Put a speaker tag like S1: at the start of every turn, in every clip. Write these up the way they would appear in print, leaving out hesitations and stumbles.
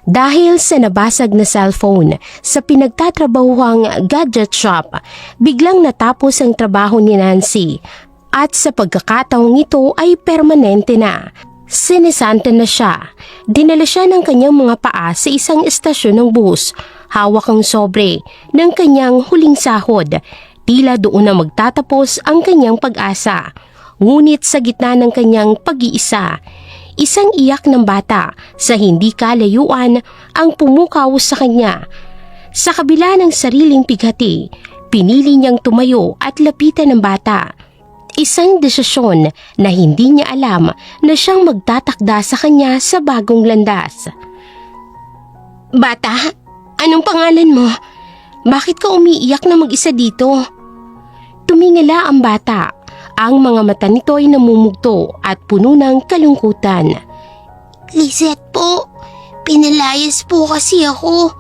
S1: Dahil sa nabasag na cellphone sa pinagtatrabahuhang gadget shop, biglang natapos ang trabaho ni Nancy at sa pagkakataong ito ay permanente na. Sinisanta na siya. Dinala siya ng kanyang mga paa sa isang estasyon ng bus. Hawak ang sobre ng kanyang huling sahod. Tila doon na magtatapos ang kanyang pag-asa. Ngunit sa gitna ng kanyang pag-iisa, isang iyak ng bata sa hindi kalayuan ang pumukaw sa kanya. Sa kabila ng sariling pighati, pinili niyang tumayo at lapitan ng bata. Isang desisyon na hindi niya alam na siyang magtatakda sa kanya sa bagong landas. "Bata, anong pangalan mo? Bakit ka umiiyak na mag-isa dito?" Tumingala ang bata. Ang mga mata nito ay namumugto at puno ng kalungkutan.
S2: "Lisette po, pinalayas po kasi ako."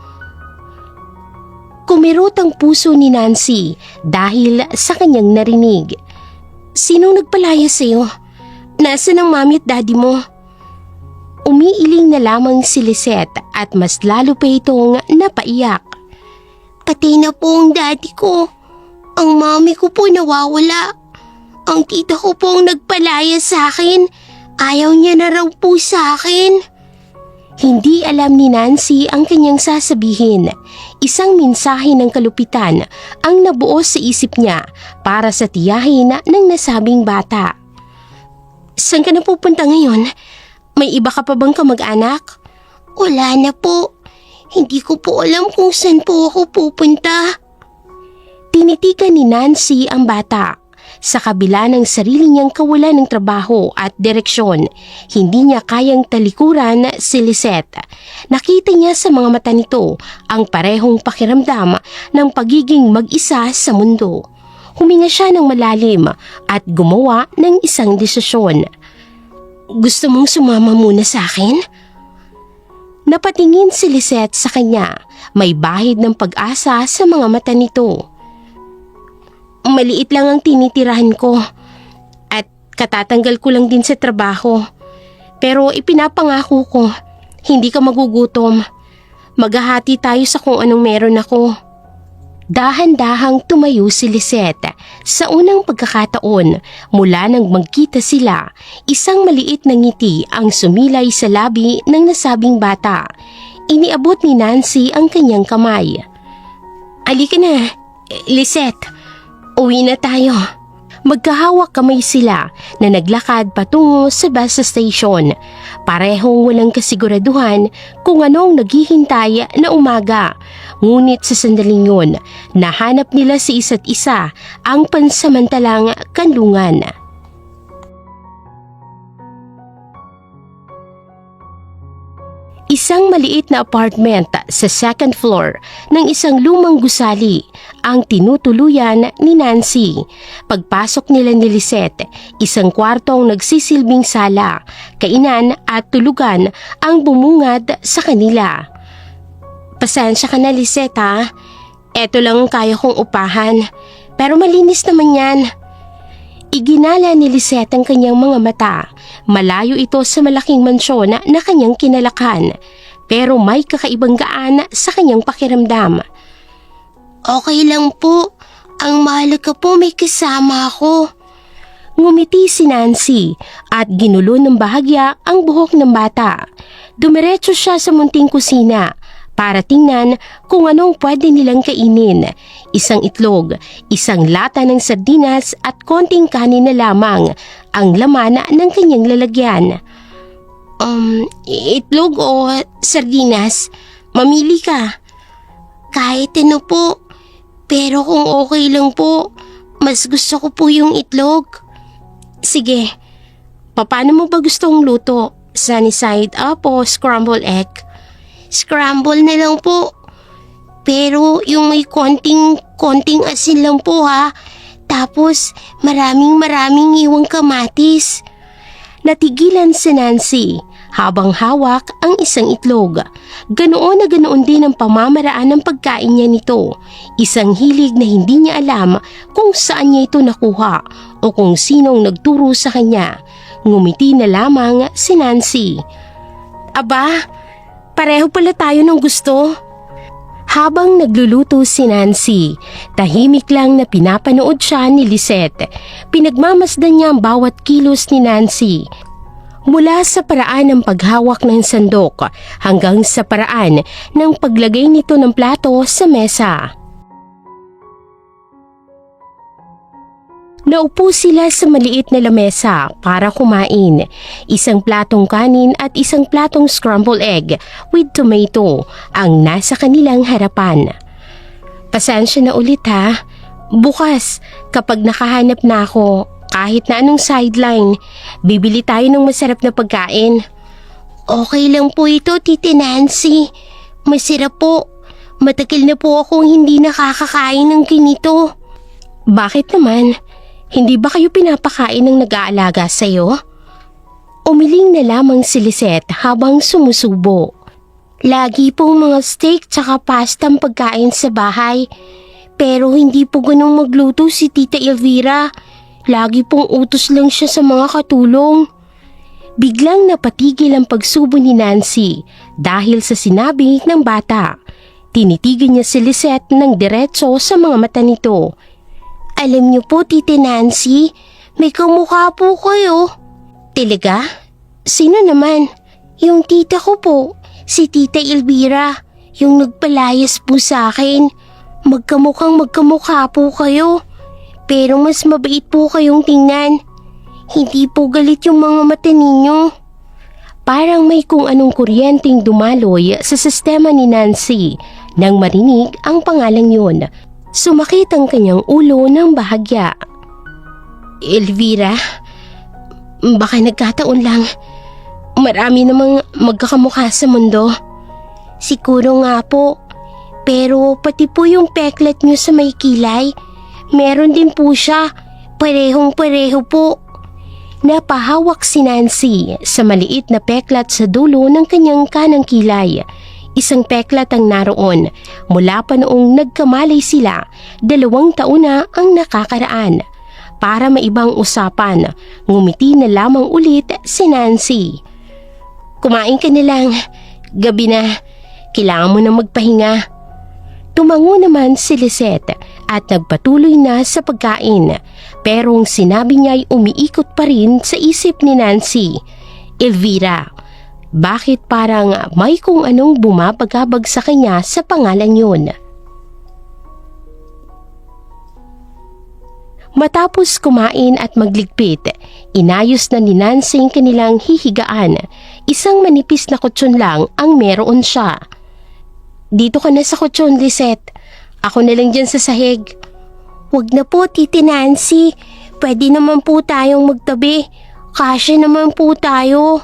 S1: Kumirot ang puso ni Nancy dahil sa kanyang narinig. "Sinong nagpalaya sa'yo? Nasaan ang mami at daddy mo?" Umiiling na lamang si Lisette at mas lalo pa itong napaiyak.
S2: "Patay na po ang daddy ko. Ang mami ko po nawawala. Ang tita ko po ang nagpalaya sa akin. Ayaw niya na raw po sa akin."
S1: Hindi alam ni Nancy ang kanyang sasabihin. Isang mensahe ng kalupitan ang nabuo sa isip niya para sa tiyahin ng nasabing bata. "Saan ka na pupunta ngayon? May iba ka pa bang kamag-anak?"
S2: "Wala na po. Hindi ko po alam kung saan po ako pupunta."
S1: Tinitigan ni Nancy ang bata. Sa kabila ng sarili niyang kawalan ng trabaho at direksyon, hindi niya kayang talikuran si Lisette. Nakita niya sa mga mata nito ang parehong pakiramdam ng pagiging mag-isa sa mundo. Huminga siya ng malalim at gumawa ng isang desisyon. "Gusto mong sumama muna sa akin?" Napatingin si Lisette sa kanya. May bahid ng pag-asa sa mga mata nito. "Maliit lang ang tinitirahan ko at katatanggal ko lang din sa trabaho. Pero ipinapangako ko, hindi ka magugutom. Maghahati tayo sa kung anong meron ako." Dahan-dahang tumayo si Lisette. Sa unang pagkakataon, mula nang magkita sila, isang maliit na ngiti ang sumilay sa labi ng nasabing bata. Iniabot ni Nancy ang kanyang kamay. "Halika na, Lisette. Uwi na tayo." Magkahawak kamay sila na naglakad patungo sa bus station. Parehong walang kasiguraduhan kung anong naghihintay na umaga. Ngunit sa sandaling yun, nahanap nila sa isa't isa ang pansamantalang kanlungan. Isang maliit na apartment sa second floor ng isang lumang gusali ang tinutuluyan ni Nancy. Pagpasok nila ni Lisette, isang kwartong nagsisilbing sala, kainan at tulugan ang bumungad sa kanila. "Pasensya ka na, Lisette, ha? Eto lang ang kaya kong upahan, pero malinis naman yan." Iginala ni Lisette ang kanyang mga mata. Malayo ito sa malaking mansyon na kanyang kinalakan, pero may kakaibang gaan sa kanyang pakiramdam.
S2: "Okay lang po. Ang mahalaga po may kasama ako."
S1: Ngumiti si Nancy at ginulo ng bahagya ang buhok ng bata. Dumiretso siya sa munting kusina para tingnan kung anong pwede nilang kainin. Isang itlog, isang lata ng sardinas at konting kanin na lamang ang laman ng kanyang lalagyan.
S2: Itlog o sardinas? Mamili ka." "Kahit ano po. Pero kung okay lang po, mas gusto ko po yung itlog."
S1: "Sige, paano mo ba gustong luto? Sunny side up o scrambled egg?"
S2: "Scramble na lang po. Pero yung may konting asin lang po, ha. Tapos maraming iwang kamatis."
S1: Natigilan si Nancy habang hawak ang isang itlog. Ganoon na ganoon din ang pamamaraan ng pagkain niya nito. Isang hilig na hindi niya alam kung saan niya ito nakuha o kung sinong nagturo sa kanya. Ngumiti na lamang si Nancy. "Aba, Pareho pala tayo ng gusto. Habang nagluluto si Nancy, tahimik lang na pinapanood siya ni Lisette. Pinagmamasdan niya ang bawat kilos ni Nancy. Mula sa paraan ng paghawak ng sandok hanggang sa paraan ng paglagay nito ng plato sa mesa. Naupo sila sa maliit na lamesa para kumain. Isang platong kanin at isang platong scrambled egg with tomato ang nasa kanilang harapan. Pasensya na ulit ha. Bukas, kapag nakahanap na ako, kahit na anong sideline, bibili tayo ng masarap na pagkain.
S2: Okay lang po ito, Tita Nancy. Masarap po. Matagal na po akong hindi nakakakain ng ganito.
S1: Bakit naman? Hindi ba kayo pinapakain ng nag-aalaga sa'yo? Umiling na lamang si Lisette habang sumusubo.
S2: Lagi pong mga steak tsaka pasta ang pagkain sa bahay. Pero hindi po ganun magluto si Tita Elvira. Lagi pong utos lang siya sa mga katulong.
S1: Biglang napatigil ang pagsubo ni Nancy dahil sa sinabi ng bata. Tinitigan niya si Lisette ng diretso sa mga mata nito.
S2: Alam niyo po, Tita Nancy, may kamukha po kayo.
S1: Talaga?
S2: Sino naman? Yung tita ko po, si Tita Elvira, yung nagpalayas po sa akin. Magkamukha po kayo. Pero mas mabait po kayong tingnan. Hindi po galit yung mga mata ninyo.
S1: Parang may kung anong kuryenteng dumaloy sa sistema ni Nancy nang marinig ang pangalang yun. Sumakit ang kanyang ulo ng bahagya. Elvira, baka nagkataon lang. Marami namang magkakamukha sa mundo.
S2: Siguro nga po. Pero pati po yung peklat nyo sa may kilay, meron din po siya. Parehong-pareho po.
S1: Napahawak si Nancy sa maliit na peklat sa dulo ng kanyang kanang kilay. Isang peklat ang naroon mula pa noong nagkamalay sila 2 taon na ang nakakaraan. Para maibang usapan, ngumiti na lamang ulit si Nancy. Kumain ka na lang. Gabi na. Kailangan mo na magpahinga. Tumango naman si Lisette at nagpatuloy na sa pagkain. Pero ang sinabi niya ay umiikot pa rin sa isip ni Nancy. Elvira. Bakit parang may kung anong bumabagabag sa kanya sa pangalan yun? Matapos kumain at magligpit, inayos na ni Nancy ang kanilang hihigaan. Isang manipis na kutsyon lang ang meron siya. Dito ka na sa kutsyon, Lisette. Ako na lang dyan sa sahig.
S2: Wag na po, Tita Nancy. Pwede naman po tayong magtabi. Kasya naman po tayo.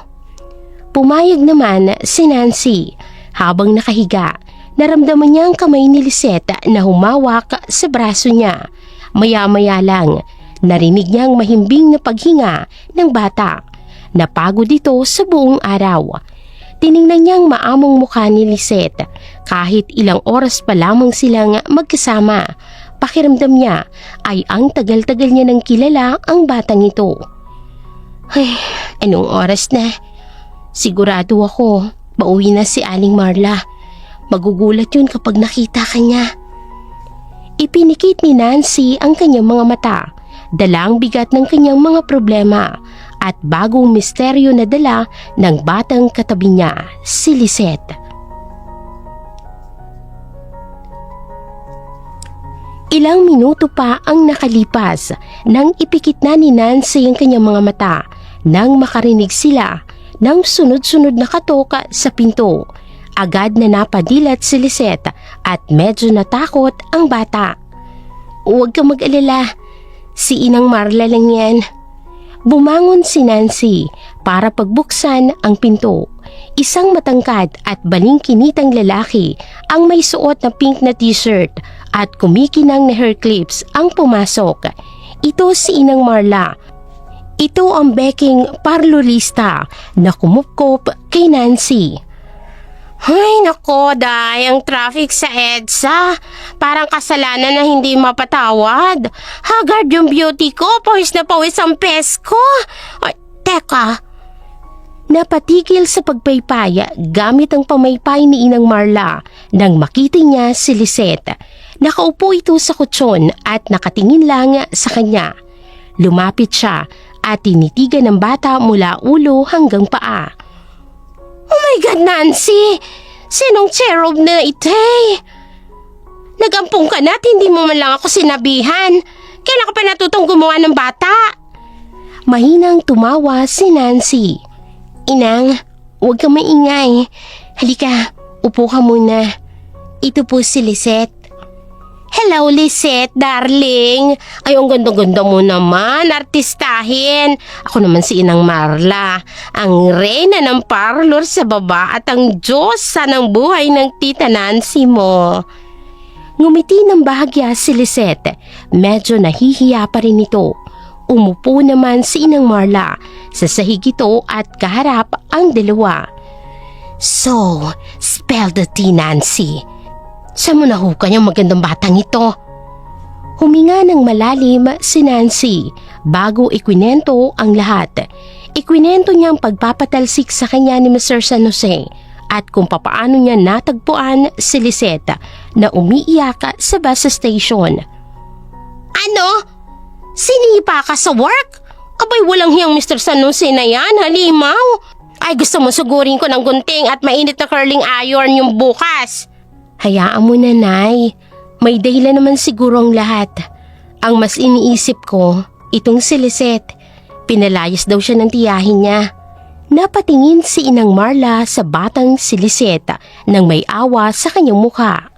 S1: Pumayag naman si Nancy. Habang nakahiga, naramdaman niya ang kamay ni Lisette na humawak sa braso niya. Maya-maya lang, narinig niyang mahimbing na paghinga ng bata. Napagod ito sa buong araw. Tiningnan niyang maamong mukha ni Lisette. Kahit ilang oras pa lamang silang magkasama, pakiramdam niya ay ang tagal-tagal niya nang kilala ang batang ito. Ay, anong oras na? Sigurado ako, pauwi na si Aling Marla. Magugulat yun kapag nakita ka niya. Ipinikit ni Nancy ang kanyang mga mata, dala ang bigat ng kanyang mga problema at bagong misteryo na dala ng batang katabi niya, si Lisette. Ilang minuto pa ang nakalipas nang ipikit na ni Nancy ang kanyang mga mata nang makarinig sila ng sunod-sunod na katok sa pinto. Agad na napadilat si Lisette at medyo natakot ang bata. Huwag kang mag-alala, si Inang Marla lang yan. Bumangon si Nancy para pagbuksan ang pinto. Isang matangkad at balingkinitang lalaki ang may suot na pink na t-shirt at kumikinang na hair clips ang pumasok. Ito si Inang Marla. Ito ang beking parlorista na kumupkop kay Nancy. Ay nako, Day, ang traffic sa EDSA. Parang kasalanan na hindi mapatawad. Haggard yung beauty ko, pawis na pawis ang pes ko. Ay, teka, Napatigil sa pagpaypaya gamit ang pamaypay ni Inang Marla nang makita niya si Lisette. Nakaupo ito sa kutsyon at nakatingin lang sa kanya. Lumapit siya at tinitigan ng bata mula ulo hanggang paa. "Oh my God, Nancy! Sinong cherub na ite? Nagampong ka na at hindi mo man lang ako sinabihan. Kailan ka pa natutong gumawa ng bata?" Mahinang tumawa si Nancy. "Inang, huwag kang maingay. Halika, upo ka muna. Ito po si Lisette." "Hello, Lisette, darling. Ay, ang ganda-ganda mo naman, artistahin. Ako naman si Inang Marla, ang reyna ng parlor sa baba at ang diyosa ng buhay ng tita Nancy mo." Ngumiti ng bahagya si Lisette. Medyo nahihiya pa rin ito. Umupo naman si Inang Marla sa sahig ito at kaharap ang dalawa. "So, spell the tea, Nancy. Saan mo nahukan yung magandang batang ito?" Huminga ng malalim si Nancy bago ikwinento ang lahat. Ikwinento niya ang pagpapatalsik sa kanya ni Mr. San Jose at kung papaano niya natagpuan si Lisette na umiiyak sa bus station. "Ano? Sinipa ka sa work? Abay, walang hiyang Mr. San Jose na yan, halimaw. Ay, gusto mo sugurin ko ng gunting at mainit na curling iron yung bukas." "Hayaan mo na, Nay. May dahilan naman siguro ang lahat. Ang mas iniisip ko, itong si Lisette. Pinalayas daw siya ng tiyahin niya." Napatingin si Inang Marla sa batang si Lisette nang may awa sa kanyang mukha.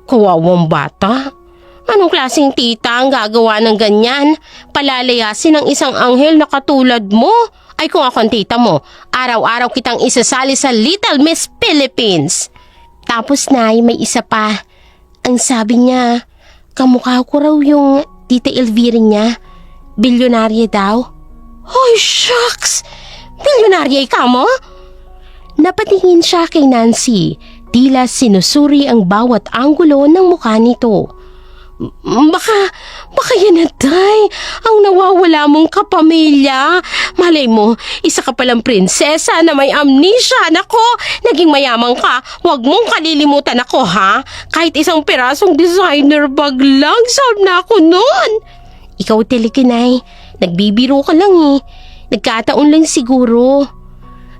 S1: "Kawawang bata. Anong klaseng tita ang gagawa ng ganyan? Palalayasin ng isang anghel na katulad mo? Ay, kung ako ang tita mo, araw-araw kitang isasali sa Little Miss Philippines." Tapos, Nay, may isa pa. Ang sabi niya, kamukha ko raw yung tita Elvira niya. Bilyonarya daw. "Hoy, shucks! Bilyonarya ikaw mo?" Napatingin siya kay Nancy. Tila sinusuri ang bawat anggulo ng mukha nito. Baka yan na, Tay, ang nawawala mong kapamilya. Malay mo, isa ka palang prinsesa na may amnesia. Nako, naging mayaman ka. Huwag mong kalilimutan ako, ha? Kahit isang pirasong designer bag lang, sold na ako nun." "Ikaw talaga, Nay. Nagbibiro ka lang eh. Nagkataon lang siguro."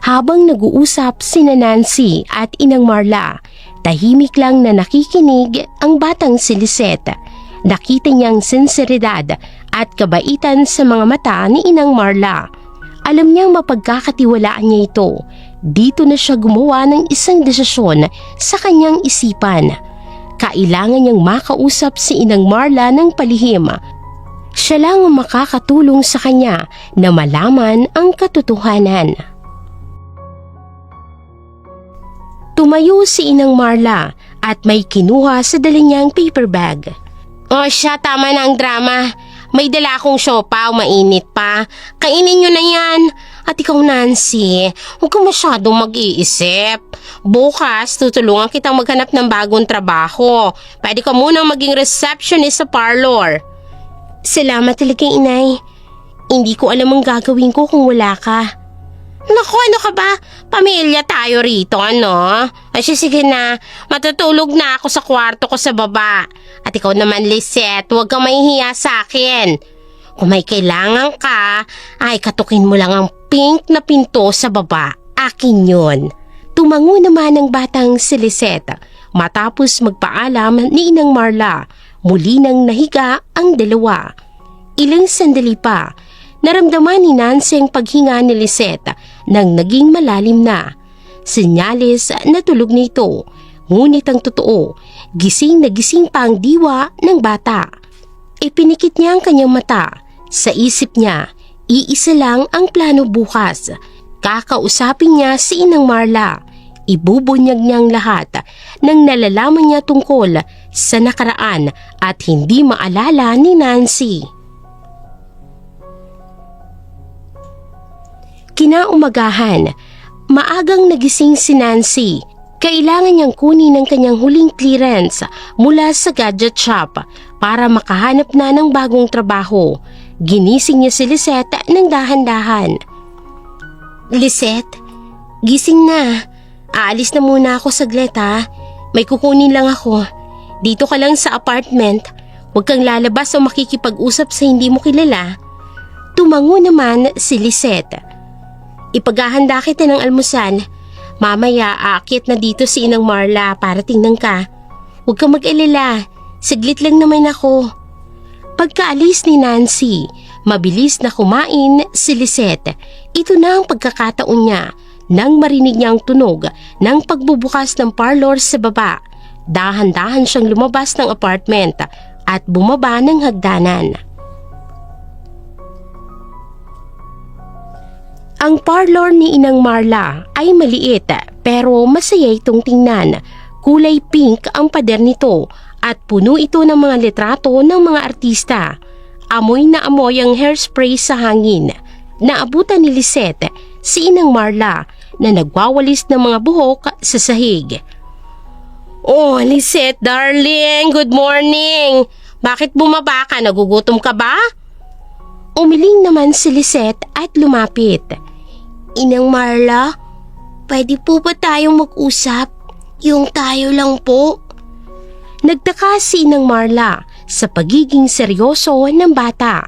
S1: Habang nag-uusap sina Nancy at Inang Marla, tahimik lang na nakikinig ang batang si Lisette. Nakita niyang sinseridad at kabaitan sa mga mata ni Inang Marla. Alam niyang mapagkakatiwalaan niya ito. Dito na siya gumawa ng isang desisyon sa kanyang isipan. Kailangan niyang makausap si Inang Marla ng palihim. Siya lang ang makakatulong sa kanya na malaman ang katotohanan. Tumayo si Inang Marla at may kinuha sa dala niyang paper bag. "O siya, tama na ang drama. May dala akong siopaw, mainit pa. Kainin niyo na yan. At ikaw, Nancy, huwag kang masyadong mag-iisip. Bukas, tutulungan kitang maghanap ng bagong trabaho. Pwede ka munang maging receptionist sa parlor." "Salamat talaga, Inay. Hindi ko alam ang gagawin ko kung wala ka." "Naku, ano ka ba? Pamilya tayo rito, ano? Ay, sige na, matutulog na ako sa kwarto ko sa baba. At ikaw naman, Lisette, huwag kang mahihiya sa akin. Kung may kailangan ka, ay katukin mo lang ang pink na pinto sa baba. Akin yun." Tumango naman ang batang si Lisette. Matapos magpaalam ni Inang Marla, muli nang nahiga ang dalawa. Ilang sandali pa, naramdaman ni Nancy ang paghinga ni Lisette nang naging malalim na. Senyales na tulog na ito, ngunit ang totoo, gising na gising pa ang diwa ng bata. Ipinikit niya ang kanyang mata. Sa isip niya, iisa lang ang plano bukas. Kakausapin niya si Inang Marla. Ibubunyag niyang lahat ng nalalaman niya tungkol sa nakaraan at hindi maalala ni Nancy. Kinaumagahan, maagang nagising si Nancy. Kailangan niyang kunin ang kanyang huling clearance mula sa gadget shop para makahanap na ng bagong trabaho. Ginising niya si Lisette ng dahan-dahan. Lisette, gising na. Aalis na muna ako saglit ha. May kukunin lang ako. Dito ka lang sa apartment. Huwag kang lalabas o makikipag-usap sa hindi mo kilala. Tumango naman si Lisette. Ipaghahanda kita ng almusal. Mamaya aakit na dito si Inang Marla para tingnan ka. Huwag kang mag-alala. Saglit lang naman ako. Pagkaalis ni Nancy, mabilis na kumain si Lisette. Ito na ang pagkakataon niya nang marinig niya ang tunog ng pagbubukas ng parlor sa baba. Dahan-dahan siyang lumabas ng apartment at bumaba ng hagdanan. Ang parlor ni Inang Marla ay maliit pero masaya itong tingnan. Kulay pink ang pader nito at puno ito ng mga litrato ng mga artista. Amoy na amoy ang hairspray sa hangin. Naabutan ni Lisette si Inang Marla na nagwawalis ng mga buhok sa sahig. Oh, Lisette darling, good morning. Bakit bumaba ka? Nagugutom ka ba? Umiling naman si Lisette at lumapit.
S2: Inang Marla, pwede po ba tayong mag-usap? Yung tayo lang po.
S1: Nagtaka si Inang Marla sa pagiging seryoso ng bata.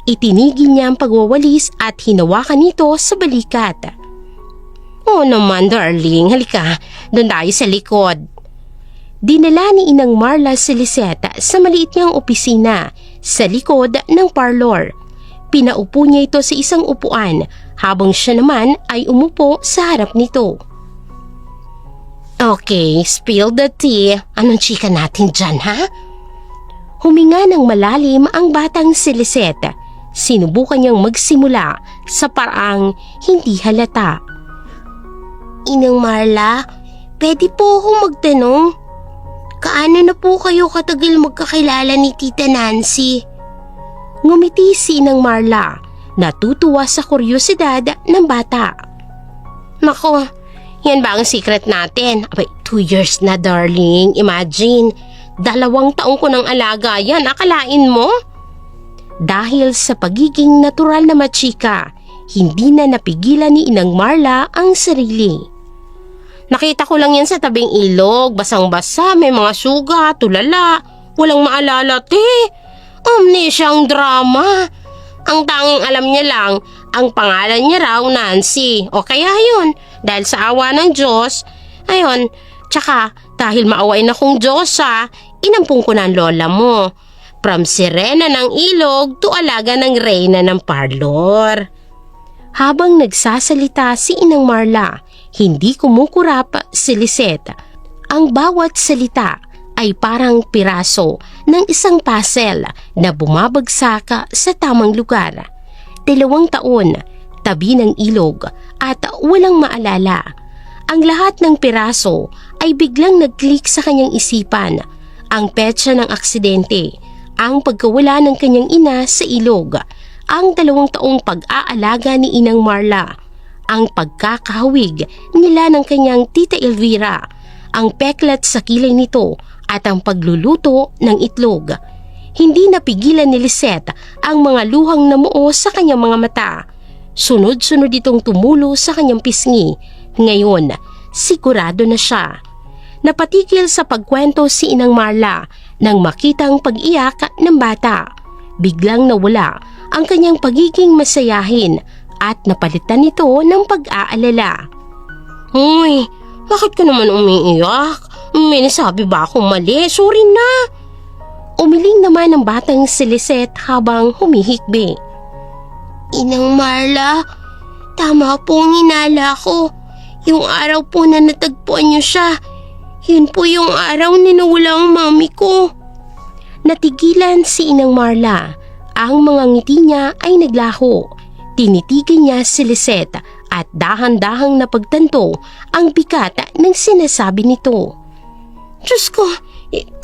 S1: Itinigil niya ang pagwawalis at hinawakan nito sa balikat. Oh naman darling, halika, doon tayo sa likod. Dinala ni Inang Marla si Lisette sa maliit niyang opisina sa likod ng parlor. Pinaupo niya ito sa isang upuan habang siya naman ay umupo sa harap nito. Okay, spill the tea. Anong chika natin dyan, ha? Huminga ng malalim ang batang si Lisette. Sinubukan niyang magsimula sa paraang hindi halata.
S2: Inang Marla, pwede po akong magtanong? Kaano na po kayo katagal magkakilala ni Tita Nancy?
S1: Ngumiti si Inang Marla, natutuwa sa kuryosidad ng bata. Nako, yan ba ang secret natin? Abay, 2 years na darling, imagine. 2 taong ko ng alaga yan, akalain mo? Dahil sa pagiging natural na machika, hindi na napigilan ni Inang Marla ang sarili. Nakita ko lang yan sa tabing ilog, basang-basa, may mga suga, tulala, walang maalala, te. Amnesia ang drama. Ang tanging alam niya lang, ang pangalan niya raw Nancy. O kaya yun, dahil sa awa ng Diyos, ayun, tsaka dahil maaway na kong Diyos inampung ko ng lola mo. From sirena ng ilog to alaga ng reyna ng parlor. Habang nagsasalita si Inang Marla, hindi kumukurap si Lisette. Ang bawat salita ay parang piraso ng isang puzzle na bumabagsak sa tamang lugar. 2 taon, tabi ng ilog at walang maalala. Ang lahat ng piraso ay biglang nag-click sa kanyang isipan. Ang petsa ng aksidente, ang pagkawala ng kanyang ina sa ilog, ang 2 taong pag-aalaga ni Inang Marla, ang pagkakahawig nila ng kanyang Tita Elvira, ang peklat sa kilay nito at ang pagluluto ng itlog. Hindi napigilan ni Lisette ang mga luhang namuo sa kanyang mga mata. Sunod-sunod itong tumulo sa kanyang pisngi. Ngayon, sigurado na siya. Napatigil sa pagkwento si Inang Marla nang makita ang pag-iyak ng bata. Biglang nawala ang kanyang pagiging masayahin at napalitan nito ng pag-aalala. Uy, bakit ka naman umiiyak? May nasabi ba akong mali? Sorry na. Umiling naman ang batang si Lisette habang humihikbi.
S2: Inang Marla, tama po ang inala ko. Yung araw po na natagpuan niyo siya, yun po yung araw na nawala ang mami ko.
S1: Natigilan si Inang Marla. Ang mga ngiti niya ay naglaho. Tinitigan niya si Lisette at dahan-dahang napagtanto ang bigat ng sinasabi nito. Diyos ko,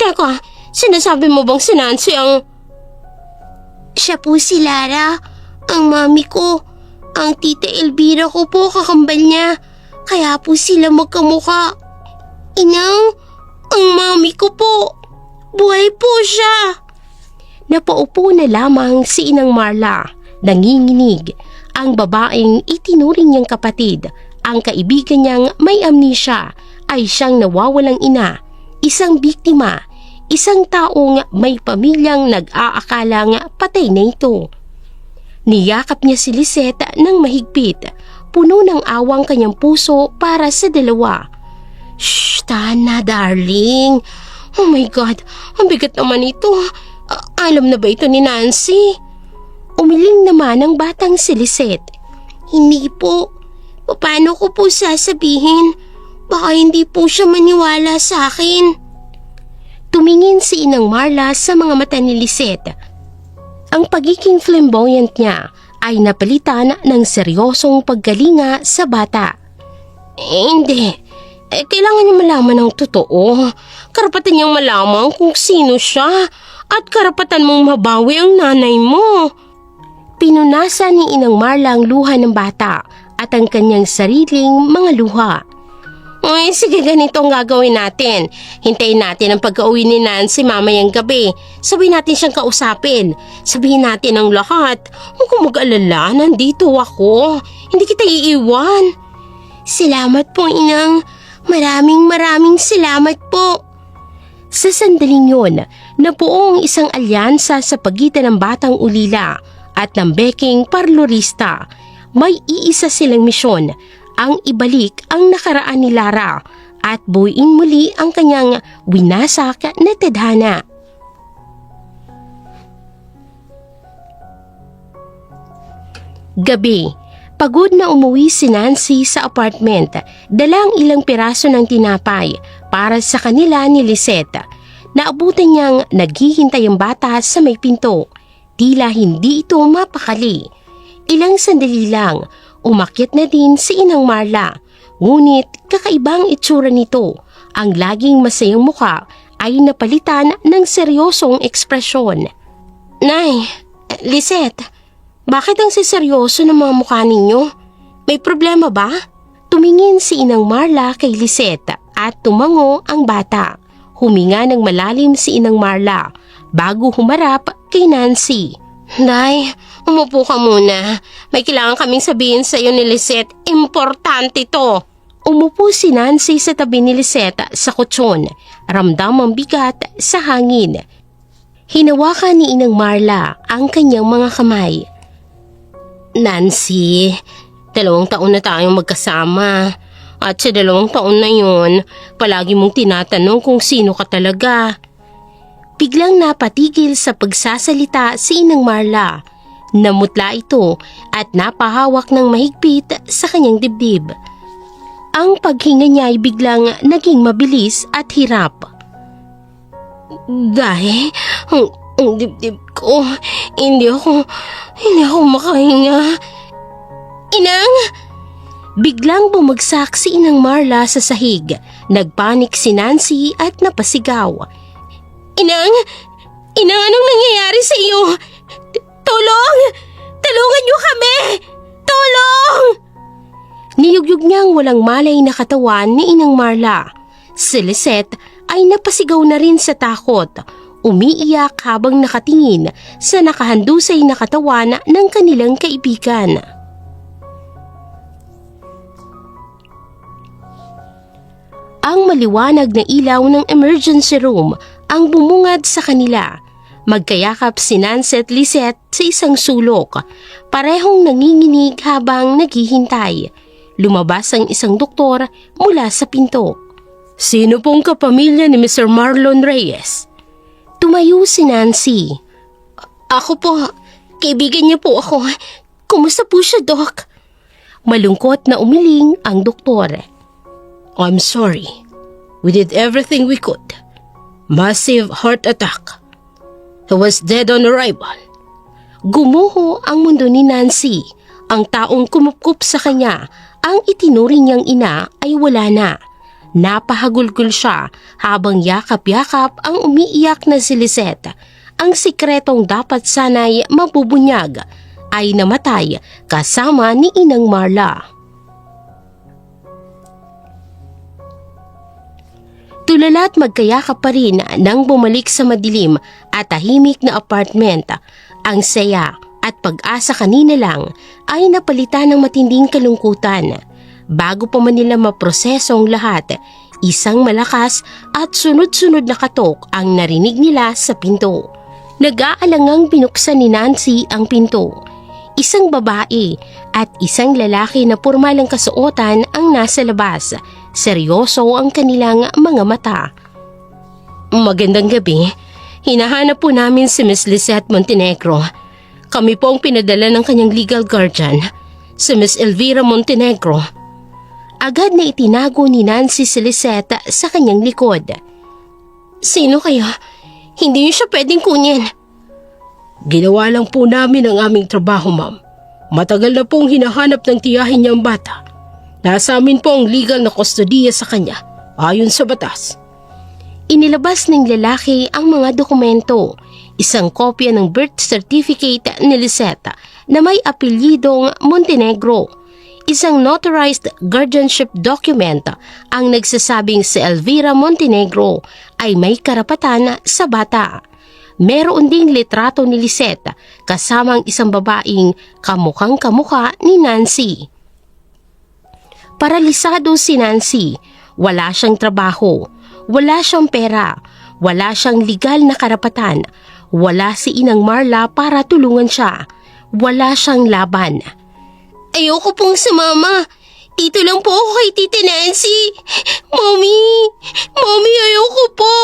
S1: teka, sinasabi mo bang si Nancy ang...
S2: Siya po si Lara, ang mami ko. Ang Tita Elvira ko po kakambal niya. Kaya po sila magkamuka. Inang, ang mami ko po. Buhay po siya.
S1: Napaupo na lamang si Inang Marla, nanginginig Ang babaeng itinuring niyang kapatid, ang kaibigan niyang may amnesia, ay siyang nawawalang ina, isang biktima, isang taong may pamilyang nag-aakalang patay na ito. Niyakap niya si Lisette ng mahigpit, puno ng awang kanyang puso para sa dalawa. Shh, tana darling. Oh my God, ang bigat naman ito. Alam na ba ito ni Nancy? Umiling naman ang batang si Lisette.
S2: Hindi po. Paano ko po sasabihin? Baka hindi po siya maniwala sa akin.
S1: Tumingin si Inang Marla sa mga mata ni Lisette. Ang pagiging flamboyant niya ay napalitan ng seryosong paggalinga sa bata. Hindi. Kailangan niya malaman ang totoo. Karapatan niyang malaman kung sino siya at karapatan mong mabawi ang nanay mo. Pinunasan ni Inang Marla ang luha ng bata at ang kanyang sariling mga luha. Ay, sige, ganito ang gagawin natin. Hintayin natin ang pagka-uwi ni Nancy mamayang gabi. Sabihin natin siyang kausapin. Sabihin natin ang lahat. Huwag kang mag-alala, nandito ako. Hindi kita iiwan.
S2: Salamat po, Inang. Maraming salamat po.
S1: Sa sandaling yun, nabuo ang isang alyansa sa pagitan ng batang ulila at ng beking parlorista. May iisa silang misyon, ang ibalik ang nakaraan ni Lara at buuin muli ang kanyang winasak na tadhana. Gabi, pagod na umuwi si Nancy sa apartment, dala ang ilang piraso ng tinapay para sa kanila ni Lisette. Naabutan niyang naghihintay ang bata sa may pinto. Tila hindi ito mapakali. Ilang sandali lang, umakyat na din si Inang Marla. Ngunit kakaibang itsura nito. Ang laging masayang muka ay napalitan ng seryosong ekspresyon. Nay, Lisette, bakit ang siseryoso ng mga mukha ninyo? May problema ba? Tumingin si Inang Marla kay Lisette at tumango ang bata. Huminga ng malalim si Inang Marla bago humarap kay Nancy. Nay, umupo ka muna. May kailangan kaming sabihin sa iyo ni Lisette. Importante to. Umupo si Nancy sa tabi ni Lisette sa kutsyon. Ramdam ang bigat sa hangin. Hinawakan ni Inang Marla ang kanyang mga kamay. Nancy, 2 taon na tayong magkasama. At sa 2 taon na yun, palagi mong tinatanong kung sino ka talaga. Biglang napatigil sa pagsasalita si Inang Marla. Namutla ito at napahawak ng mahigpit sa kanyang dibdib. Ang paghinga niya ay biglang naging mabilis at hirap. Dahil ang dibdib ko, hindi ako makahinga. Inang! Biglang bumagsak si Inang Marla sa sahig. Nagpanik si Nancy at napasigaw. Inang! Inang, anong nangyayari sa iyo? Tulong! Tulungan niyo kami! Tulong! Niyugyug niyang walang malay na katawan ni Inang Marla. Si Lisette ay napasigaw na rin sa takot. Umiiyak habang nakatingin sa nakahandusay na katawan ng kanilang kaibigan. Ang maliwanag na ilaw ng emergency room ang bumungad sa kanila. Magkayakap si Nancy at Lisette sa isang sulok. Parehong nanginginig habang naghihintay. Lumabas ang isang doktor mula sa pinto. Sino pong kapamilya ni Mr. Marlon Reyes? Tumayo si Nancy. Ako po, kaibigan niya po ako. Kumusta po siya, Doc? Malungkot na umiling ang doktor. I'm sorry. We did everything we could. Massive heart attack. He was dead on arrival. Gumuho ang mundo ni Nancy. Ang taong kumupkup sa kanya, ang itinuring niyang ina ay wala na. Napahagulgol siya habang yakap-yakap ang umiiyak na si Lisette. Ang sikretong dapat sana'y mabubunyag ay namatay kasama ni Inang Marla. Tulala't magkayakap pa rin nang bumalik sa madilim at tahimik na apartment. Ang saya at pag-asa kanina lang ay napalitan ng matinding kalungkutan. Bago pa man nila maproseso ang lahat, isang malakas at sunod-sunod na katok ang narinig nila sa pinto. Nag-aalangang binuksan ni Nancy ang pinto. Isang babae at isang lalaki na pormalang kasuotan ang nasa labas. Seryoso ang kanilang mga mata. Magandang gabi. Hinahanap po namin si Miss Lisette Montenegro. Kami po ang pinadala ng kanyang legal guardian, si Miss Elvira Montenegro. Agad na itinago ni Nancy si Lisette sa kanyang likod. Sino kayo? Hindi niyo siya pwedeng kunin. Ginawa lang po namin ang aming trabaho, ma'am. Matagal na pong hinahanap ng tiyahin niyang bata. Nasa amin po ang legal na kustodiya sa kanya, ayon sa batas. Inilabas ng lalaki ang mga dokumento, isang kopya ng birth certificate ni Lisette na may apelyidong Montenegro, isang notarized guardianship document ang nagsasabing si Elvira Montenegro ay may karapatan sa bata. Meron ding litrato ni Lisette kasamang isang babaeng kamukhang kamukha ni Nancy. Paralisado si Nancy, wala siyang trabaho. Wala siyang pera, wala siyang legal na karapatan, wala si Inang Marla para tulungan siya, wala siyang laban. Ayoko pong sumama. Dito lang po ako kay Tita Nancy. Mommy, ayoko po.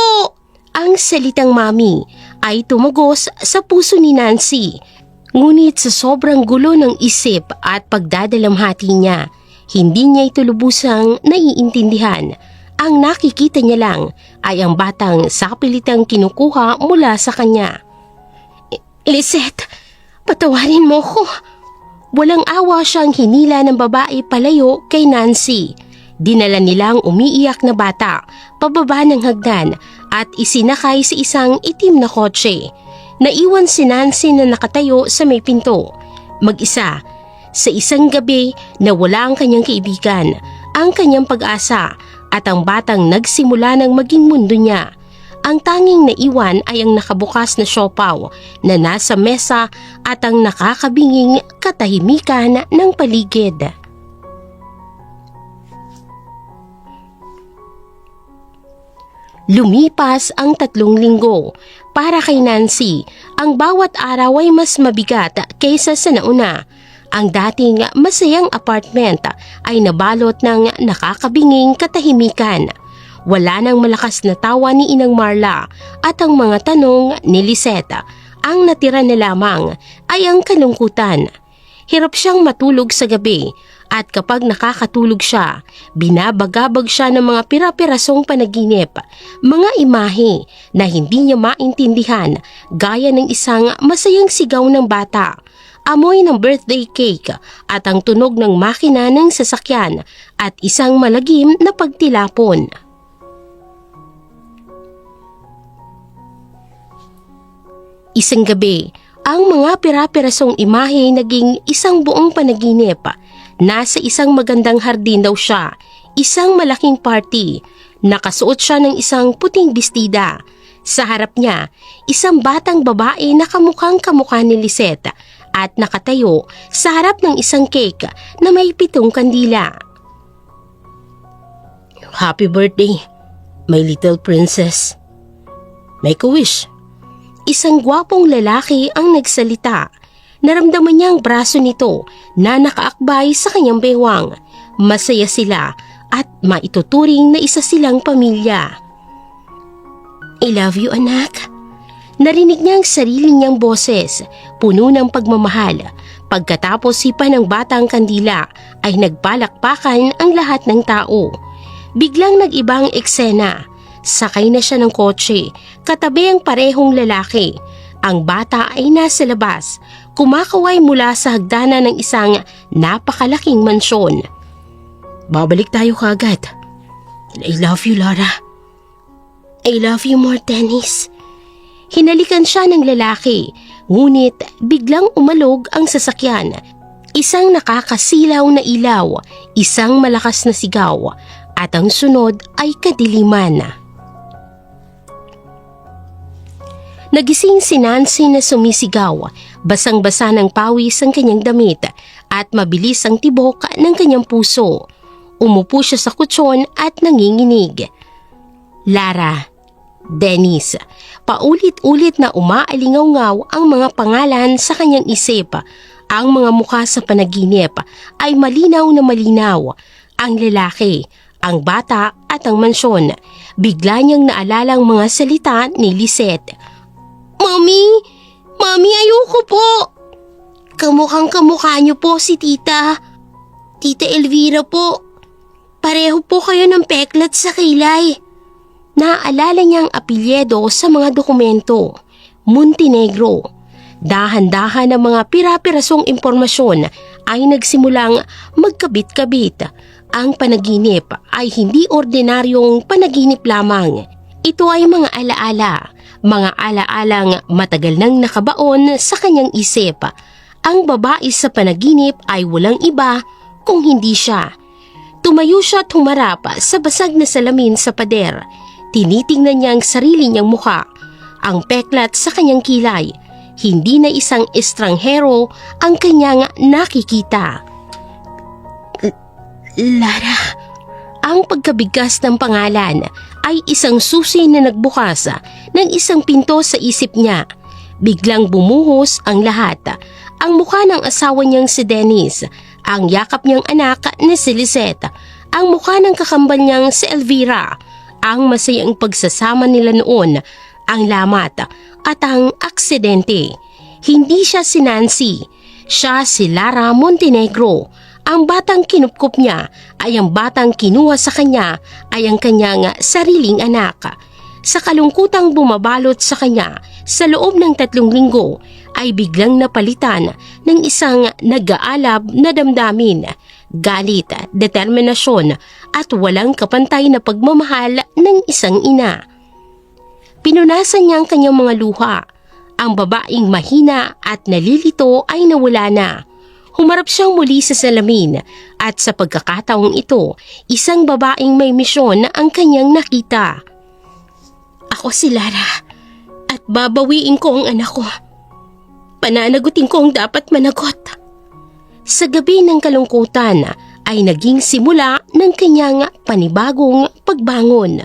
S1: Ang salitang mami ay tumagos sa puso ni Nancy. Ngunit sa sobrang gulo ng isip at pagdadalamhati niya, hindi niya ito lubusang naiintindihan. Ang nakikita niya lang ay ang batang sapilitang kinukuha mula sa kanya. Lisette, patawarin mo ko. Walang awa siyang hinila ng babae palayo kay Nancy. Dinala nilang umiiyak na bata pababa ng hagdan at isinakay sa isang itim na kotse. Naiwan si Nancy na nakatayo sa may pinto. Mag-isa, sa isang gabi na wala ang kanyang kaibigan, ang kanyang pag-asa, at ang batang nagsimula ng maging mundo niya. Ang tanging naiwan ay ang nakabukas na siopaw na nasa mesa at ang nakakabinging katahimikan ng paligid. Lumipas ang 3 linggo. Para kay Nancy, ang bawat araw ay mas mabigat kaysa sa nauna. Ang dating masayang apartment ay nabalot ng nakakabinging katahimikan. Wala nang malakas na tawa ni Inang Marla at ang mga tanong ni Lisette. Ang natira na lamang ay ang kalungkutan. Hirap siyang matulog sa gabi at kapag nakakatulog siya, binabagabag siya ng mga pira-pirasong panaginip, mga imahe na hindi niya maintindihan gaya ng isang masayang sigaw ng bata, amoy ng birthday cake at ang tunog ng makina ng sasakyan at isang malagim na pagtilapon. Isang gabi, ang mga pira-pirasong imahe naging isang buong panaginip. Nasa isang magandang hardin daw siya, isang malaking party. Nakasuot siya ng isang puting bestida. Sa harap niya, isang batang babae na kamukhang kamukha ni Lisette at nakatayo sa harap ng isang cake na may 7 kandila. Happy birthday, my little princess. Make a wish. Isang gwapong lalaki ang nagsalita. Naramdaman niya ang braso nito na nakaakbay sa kanyang bewang. Masaya sila at maituturing na isa silang pamilya. I love you, anak. Narinig niya ang sarili niyang boses, puno ng pagmamahal. Pagkatapos sipa ng batang kandila ay nagpalakpakan ang lahat ng tao. Biglang nag-ibang eksena. Sakay na siya ng kotse, katabi ang parehong lalaki. Ang bata ay nasa labas, kumakaway mula sa hagdanan ng isang napakalaking mansyon. Babalik tayo kagad. I love you, Laura. I love you more, Dennis. Hinalikan siya ng lalaki, ngunit biglang umalog ang sasakyan. Isang nakakasilaw na ilaw, isang malakas na sigaw, at ang sunod ay kadiliman. Nagising si Nancy na sumisigaw, basang-basa ng pawis ang kanyang damit at mabilis ang tibok ng kanyang puso. Umupo siya sa kutsyon at nanginginig. Lara, Dennis, paulit-ulit na umaalingaw-ngaw ang mga pangalan sa kanyang isip. Ang mga mukha sa panaginip ay malinaw na malinaw. Ang lalaki, ang bata at ang mansyon. Bigla niyang naalala ang mga salita ni Lisette.
S2: Mami! Mami, ayoko po! Kamukhang-kamukha niyo po si Tita. Tita Elvira po. Pareho po kayo ng peklat sa kilay.
S1: Naaalala niyang apelyido sa mga dokumento. Montenegro. Dahan-dahan ang mga pira-pirasong impormasyon ay nagsimulang magkabit-kabit. Ang panaginip ay hindi ordinaryong panaginip lamang. Ito ay mga alaalang matagal nang nakabaon sa kanyang isip. Ang babae sa panaginip ay walang iba kung hindi siya. Tumayo siya at humarap sa basag na salamin sa pader. Tinitingnan niya ang sarili niyang mukha. Ang peklat sa kanyang kilay. Hindi na isang estranghero ang kanyang nakikita.
S2: Lara.
S1: Ang pagkabigkas ng pangalan ay isang susi na nagbukas ng isang pinto sa isip niya. Biglang bumuhos ang lahat. Ang mukha ng asawa niyang si Dennis, ang yakap niyang anak na si Lisette, ang mukha ng kakambal niyang si Elvira, ang masayang pagsasama nila noon, ang lamat at ang aksidente. Hindi siya si Nancy, siya si Lara Montenegro. Ang batang kinupkup niya ay ang batang kinuha sa kanya ay ang kanyang sariling anak. Sa kalungkutang bumabalot sa kanya sa loob ng 3 linggo ay biglang napalitan ng isang nag-aalab na damdamin, galit, determinasyon at walang kapantay na pagmamahal ng isang ina. Pinunasan niya ang kanyang mga luha. Ang babaeng mahina at nalilito ay nawala na. Humarap siyang muli sa salamin at sa pagkakataong ito, isang babaeng may misyon na ang kanyang nakita.
S2: Ako si Lara at babawiin ko ang anak ko. Pananagutin ko ang dapat managot.
S1: Sa gabi ng kalungkutan ay naging simula ng kanyang panibagong pagbangon.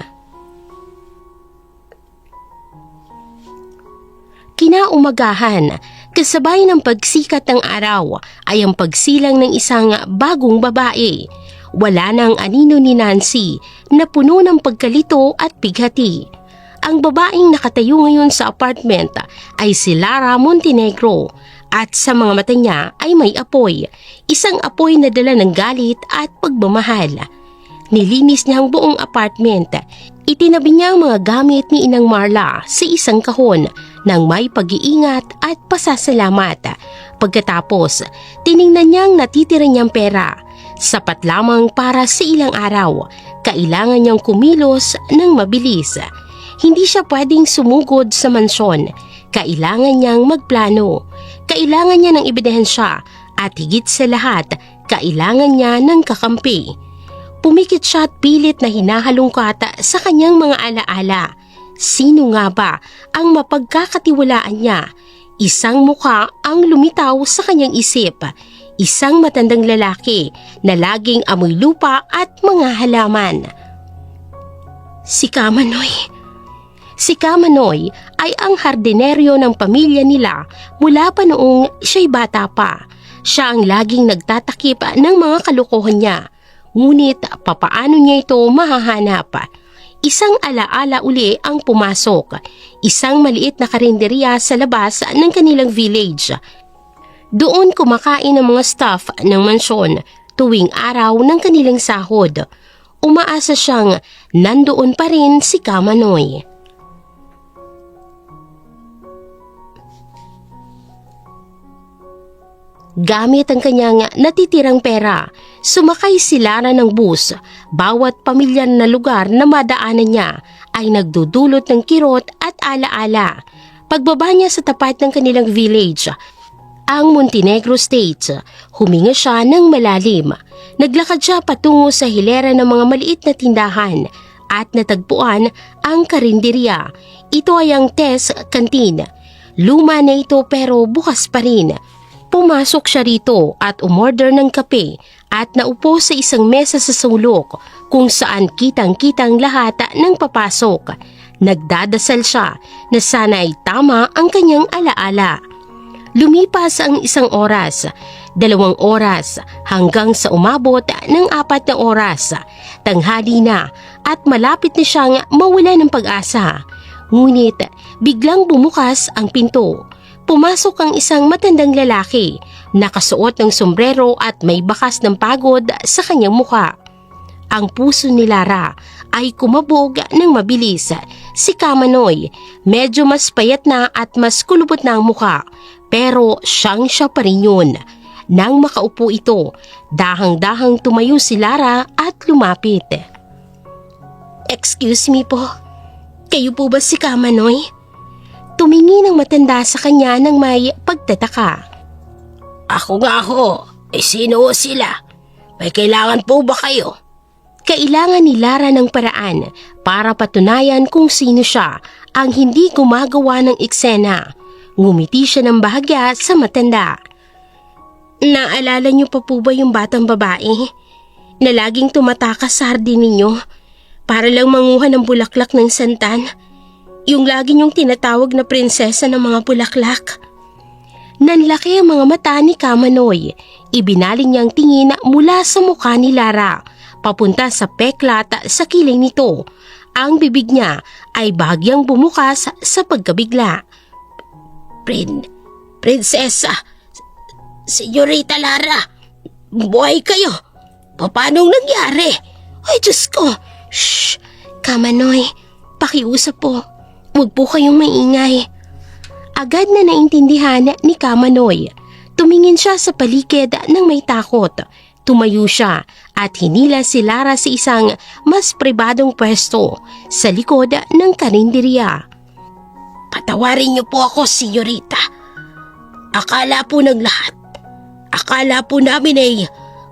S1: Kinaumagahan, kasabay ng pagsikat ng araw ay ang pagsilang ng isang bagong babae. Wala nang anino ni Nancy na puno ng pagkalito at bighati. Ang babaeng nakatayo ngayon sa apartment ay si Lara Montenegro at sa mga mata niya ay may apoy. Isang apoy na dala ng galit at pagmamahal. Nilinis niya ang buong apartment. Itinabi niya ang mga gamit ni Inang Marla sa isang kahon nang may pag-iingat at pasasalamat. Pagkatapos, tiningnan niya ang natitira niyang pera. Sapat lamang para sa ilang araw. Kailangan niyang kumilos ng mabilis. Hindi siya pwedeng sumugod sa mansyon. Kailangan niyang magplano. Kailangan niya ng ebidensya at higit sa lahat, kailangan niya ng kakampi. Pumikit siya at pilit na hinahalungkat sa kanyang mga alaala. Sino nga ba ang mapagkakatiwalaan niya? Isang mukha ang lumitaw sa kanyang isip. Isang matandang lalaki na laging amoy lupa at mga halaman. Si Kamanoy. Si Kamanoy ay ang hardineryo ng pamilya nila mula pa noong siya'y bata pa. Siya ang laging nagtatakip ng mga kalokohan niya. Ngunit papaano niya ito mahahanap? Isang alaala uli ang pumasok. Isang maliit na karinderya sa labas ng kanilang village. Doon kumakain ang mga staff ng mansyon tuwing araw ng kanilang sahod. Umaasa siyang nandoon pa rin si Kamanoy. Gamit ang kanyang natitirang pera, sumakay si Lara ng bus. Bawat pamilyar na lugar na madaanan niya ay nagdudulot ng kirot at alaala. Pagbaba niya sa tapat ng kanilang village, ang Montenegro State, huminga siya ng malalim. Naglakad siya patungo sa hilera ng mga maliit na tindahan. at natagpuan ang karinderya. Ito ay ang Tess Canteen. Luma na ito pero bukas pa rin. Pumasok siya rito at umorder ng kape at naupo sa isang mesa sa sulok kung saan kitang-kitang lahat ng papasok. Nagdadasal siya na sana ay tama ang kanyang alaala. Lumipas ang 1 oras, 2 oras hanggang sa umabot ng 4 na oras. Tanghali na at malapit na siyang mawala ng pag-asa. Ngunit biglang bumukas ang pinto. Pumasok ang isang matandang lalaki, nakasuot ng sombrero at may bakas ng pagod sa kanyang mukha. Ang puso ni Lara ay kumabog ng mabilis. Si Kamanoy, medyo mas payat na at mas kulubot na ang mukha, pero siya pa rin yun. Nang makaupo ito, dahang-dahang tumayo si Lara at lumapit. "Excuse me po, kayo po ba si Kamanoy?" Tumingin ang matanda sa kanya ng may pagtataka.
S2: Ako nga ho. Sino sila? May kailangan po ba kayo?
S1: Kailangan ni Lara ng paraan para patunayan kung sino siya ang hindi gumagawa ng eksena. Ngumiti siya ng bahagya sa matanda. "Naalala niyo pa po ba yung batang babae na laging tumatakas sa hardin ninyo para lang manguha ng bulaklak ng santan? Yung lagi niyong tinatawag na prinsesa ng mga bulaklak?" Nanlaki ang mga mata ni Kamanoy. Ibinaling niyang tingin mula sa mukha ni Lara papunta sa peklat sa kilay nito. Ang bibig niya ay bahagyang bumukas sa pagkabigla.
S2: Prinsesa, Senyorita Lara, buhay kayo. Paanong nangyari? Ay, Diyos ko.
S1: Shh! Kamanoy, pakiusap po. Huwag po kayong maingay. Agad na naintindihan ni Kamanoy. Tumingin siya sa paligid ng may takot. Tumayo siya at hinila si Lara sa isang mas pribadong pwesto sa likod ng karinderya.
S2: Patawarin niyo po ako, Senyorita. Akala po ng lahat. Akala po namin ay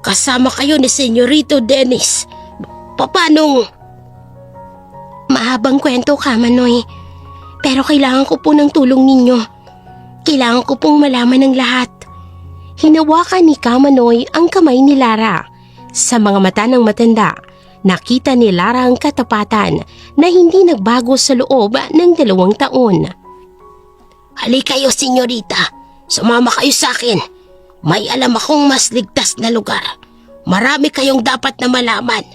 S2: kasama kayo ni Senyorito Dennis. Paanong?
S1: Mahabang kwento, Kamanoy. Pero kailangan ko po ng tulong ninyo. Kailangan ko pong malaman ng lahat. Hinawakan ni Kamanoy ang kamay ni Lara. Sa mga mata ng matanda, nakita ni Lara ang katapatan na hindi nagbago sa loob ng 2 taon.
S2: Halika kayo, Senyorita. Sumama kayo sa akin. May alam akong mas ligtas na lugar. Marami kayong dapat na malaman.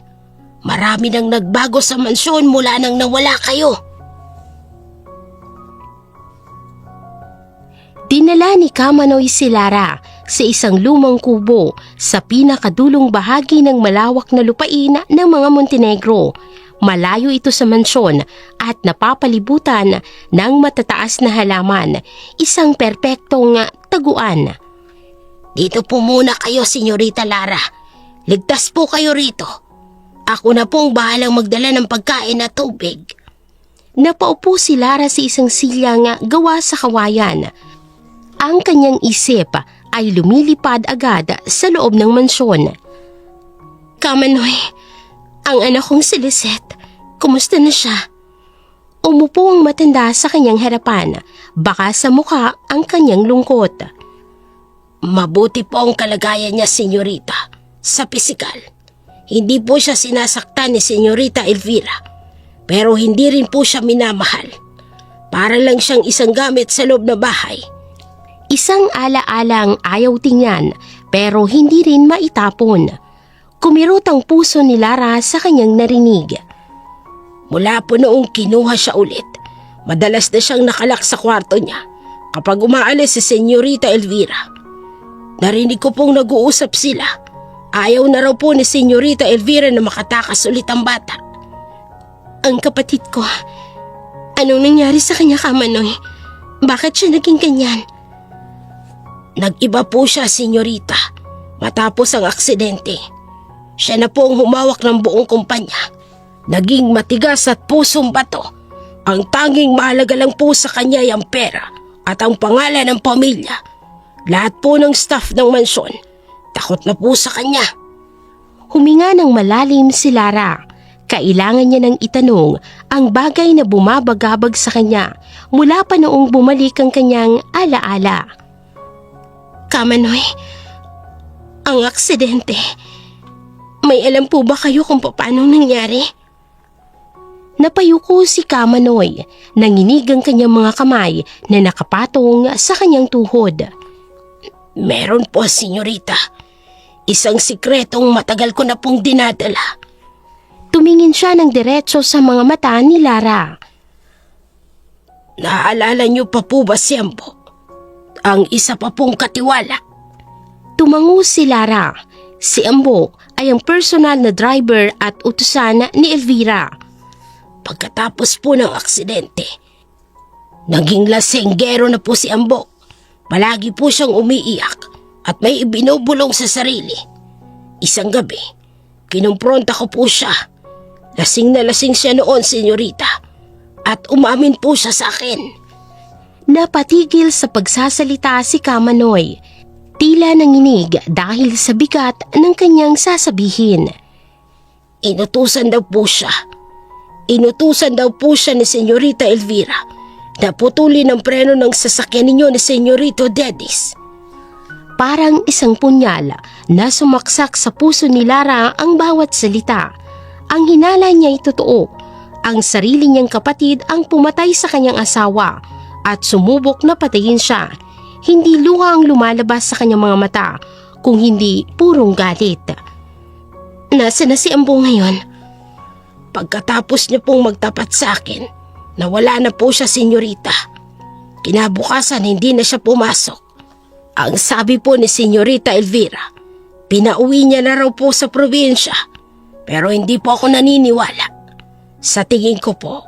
S2: Marami nang nagbago sa mansyon mula nang nawala kayo.
S1: Dinala ni Kamanoy si Lara sa isang lumang kubo sa pinakadulong bahagi ng malawak na lupain ng mga Montenegro. Malayo ito sa mansyon at napapalibutan ng matataas na halaman, isang perpektong taguan.
S2: Dito po muna kayo, Senyorita Lara. Ligtas po kayo rito. Ako na pong bahalang magdala ng pagkain at tubig.
S1: Napaupo si Lara sa isang silyang gawa sa kawayan. Ang kanyang isip ay lumilipad agad sa loob ng mansyon. "Kamanoy, ang anak kong si Lisette, kumusta na siya?" Umupo ang matanda sa kanyang harapan, baka sa mukha ang kanyang lungkot.
S2: Mabuti po ang kalagayan niya, Senyorita. Sa pisikal, hindi po siya sinasaktan ni Senyorita Elvira. Pero hindi rin po siya minamahal. Para lang siyang isang gamit sa loob na bahay.
S1: Isang ala-alang ayaw tingnan pero hindi rin maitapon. Kumirot ang puso ni Lara sa kanyang narinig.
S2: Mula po noong kinuha siya ulit, madalas na siyang nakalak sa kwarto niya kapag umaalis si Senyorita Elvira. Narinig ko pong nag-uusap sila. Ayaw na raw po ni Senyorita Elvira na makatakas ulit ang bata.
S1: Ang kapatid ko, anong nangyari sa kanya, Kamanoy? Bakit siya naging ganyan?
S2: Nag-iba po siya, Senyorita, matapos ang aksidente. Siya na po ang humawak ng buong kumpanya. Naging matigas at pusong bato. Ang tanging mahalaga lang po sa kanya ay ang pera at ang pangalan ng pamilya. Lahat po ng staff ng mansyon, takot na po sa kanya.
S1: Huminga ng malalim si Lara. Kailangan niya nang itanong ang bagay na bumabagabag sa kanya mula pa noong bumalik ang kanyang alaala. Kamanoy, ang aksidente. May alam po ba kayo kung paano nangyari? Napayuko si Kamanoy, nanginig ang kanyang mga kamay na nakapatong sa kanyang tuhod. Meron po, senyorita. Isang sikretong matagal ko na pong dinadala. Tumingin siya ng diretso sa mga mata ni Lara. Naaalala niyo pa po ba si Ambo? Ang isa pa pong katiwala. Tumango si Lara. Si Ambo ay ang personal na driver at utusan ni Elvira. Pagkatapos po ng aksidente, naging lasenggero na po si Ambo. Palagi po siyang umiiyak at may ibinubulong sa sarili. Isang gabi, kinumpronta ko po siya. Lasing na lasing siya noon, senyorita, at umamin po siya sa akin. Napatigil sa pagsasalita si Kamanoy. Tila nanginig dahil sa bigat ng kanyang sasabihin. Inutusan daw po siya. Inutusan daw po siya ni Senyorita Elvira na putulin ang preno ng sasakyan ninyo ni Senyorito Dennis. Parang isang punyal na sumaksak sa puso ni Lara ang bawat salita. Ang hinala niya ay totoo. Ang sarili niyang kapatid ang pumatay sa kanyang asawa at sumubok na patayin siya. Hindi luha ang lumalabas sa kanyang mga mata, kung hindi purong galit. Nasaan na si Ambo ngayon? Pagkatapos niya pong magtapat sa akin, nawala na po siya, senyorita. Kinabukasan hindi na siya pumasok. Ang sabi po ni Senyorita Elvira, pinauwi niya na raw po sa probinsya, pero hindi po ako naniniwala. Sa tingin ko po,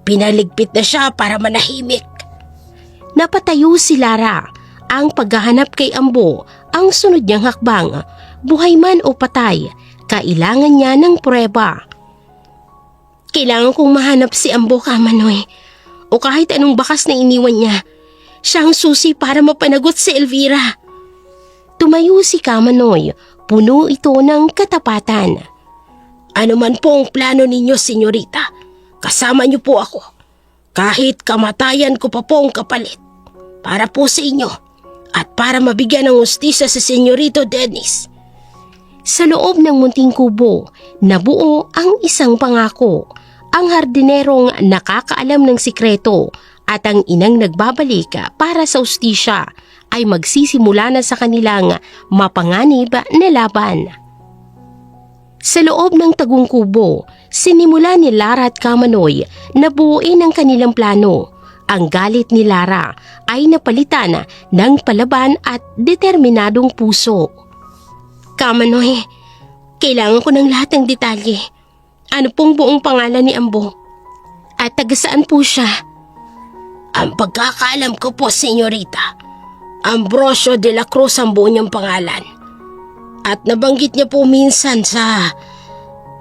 S1: pinaligpit na siya para manahimik. Napatayo si Lara. Ang paghahanap kay Ambo ang sunod niyang hakbang. Buhay man o patay, kailangan niya ng pruweba. Kailangan kong mahanap si Ambo, Kamanoy. O kahit anong bakas na iniwan niya. Siya ang susi para mapanagot si Elvira. Tumayo si Kamanoy. Puno ito ng katapatan. Ano man po ang plano ninyo, senyorita, kasama niyo po ako. Kahit kamatayan ko pa po ang kapalit. Para po sa inyo at para mabigyan ng hustisya si Senyorito Dennis. Sa loob ng munting kubo, nabuo ang isang pangako. Ang hardinerong nakakaalam ng sikreto at ang inang nagbabalik para sa hustisya ay magsisimula na sa kanilang mapanganib na laban. Sa loob ng tagong kubo, sinimula ni Lara at Kamanoy na buuin ang kanilang plano. Ang galit ni Lara ay napalitan ng palaban at determinadong puso. Kamanoy, kailangan ko ng lahat ng detalye. Ano pong buong pangalan ni Ambo? At taga saan po siya? Ang pagkakaalam ko po, senyorita, Ambrosio de la Cruz ang buo niyang pangalan. At nabanggit niya po minsan sa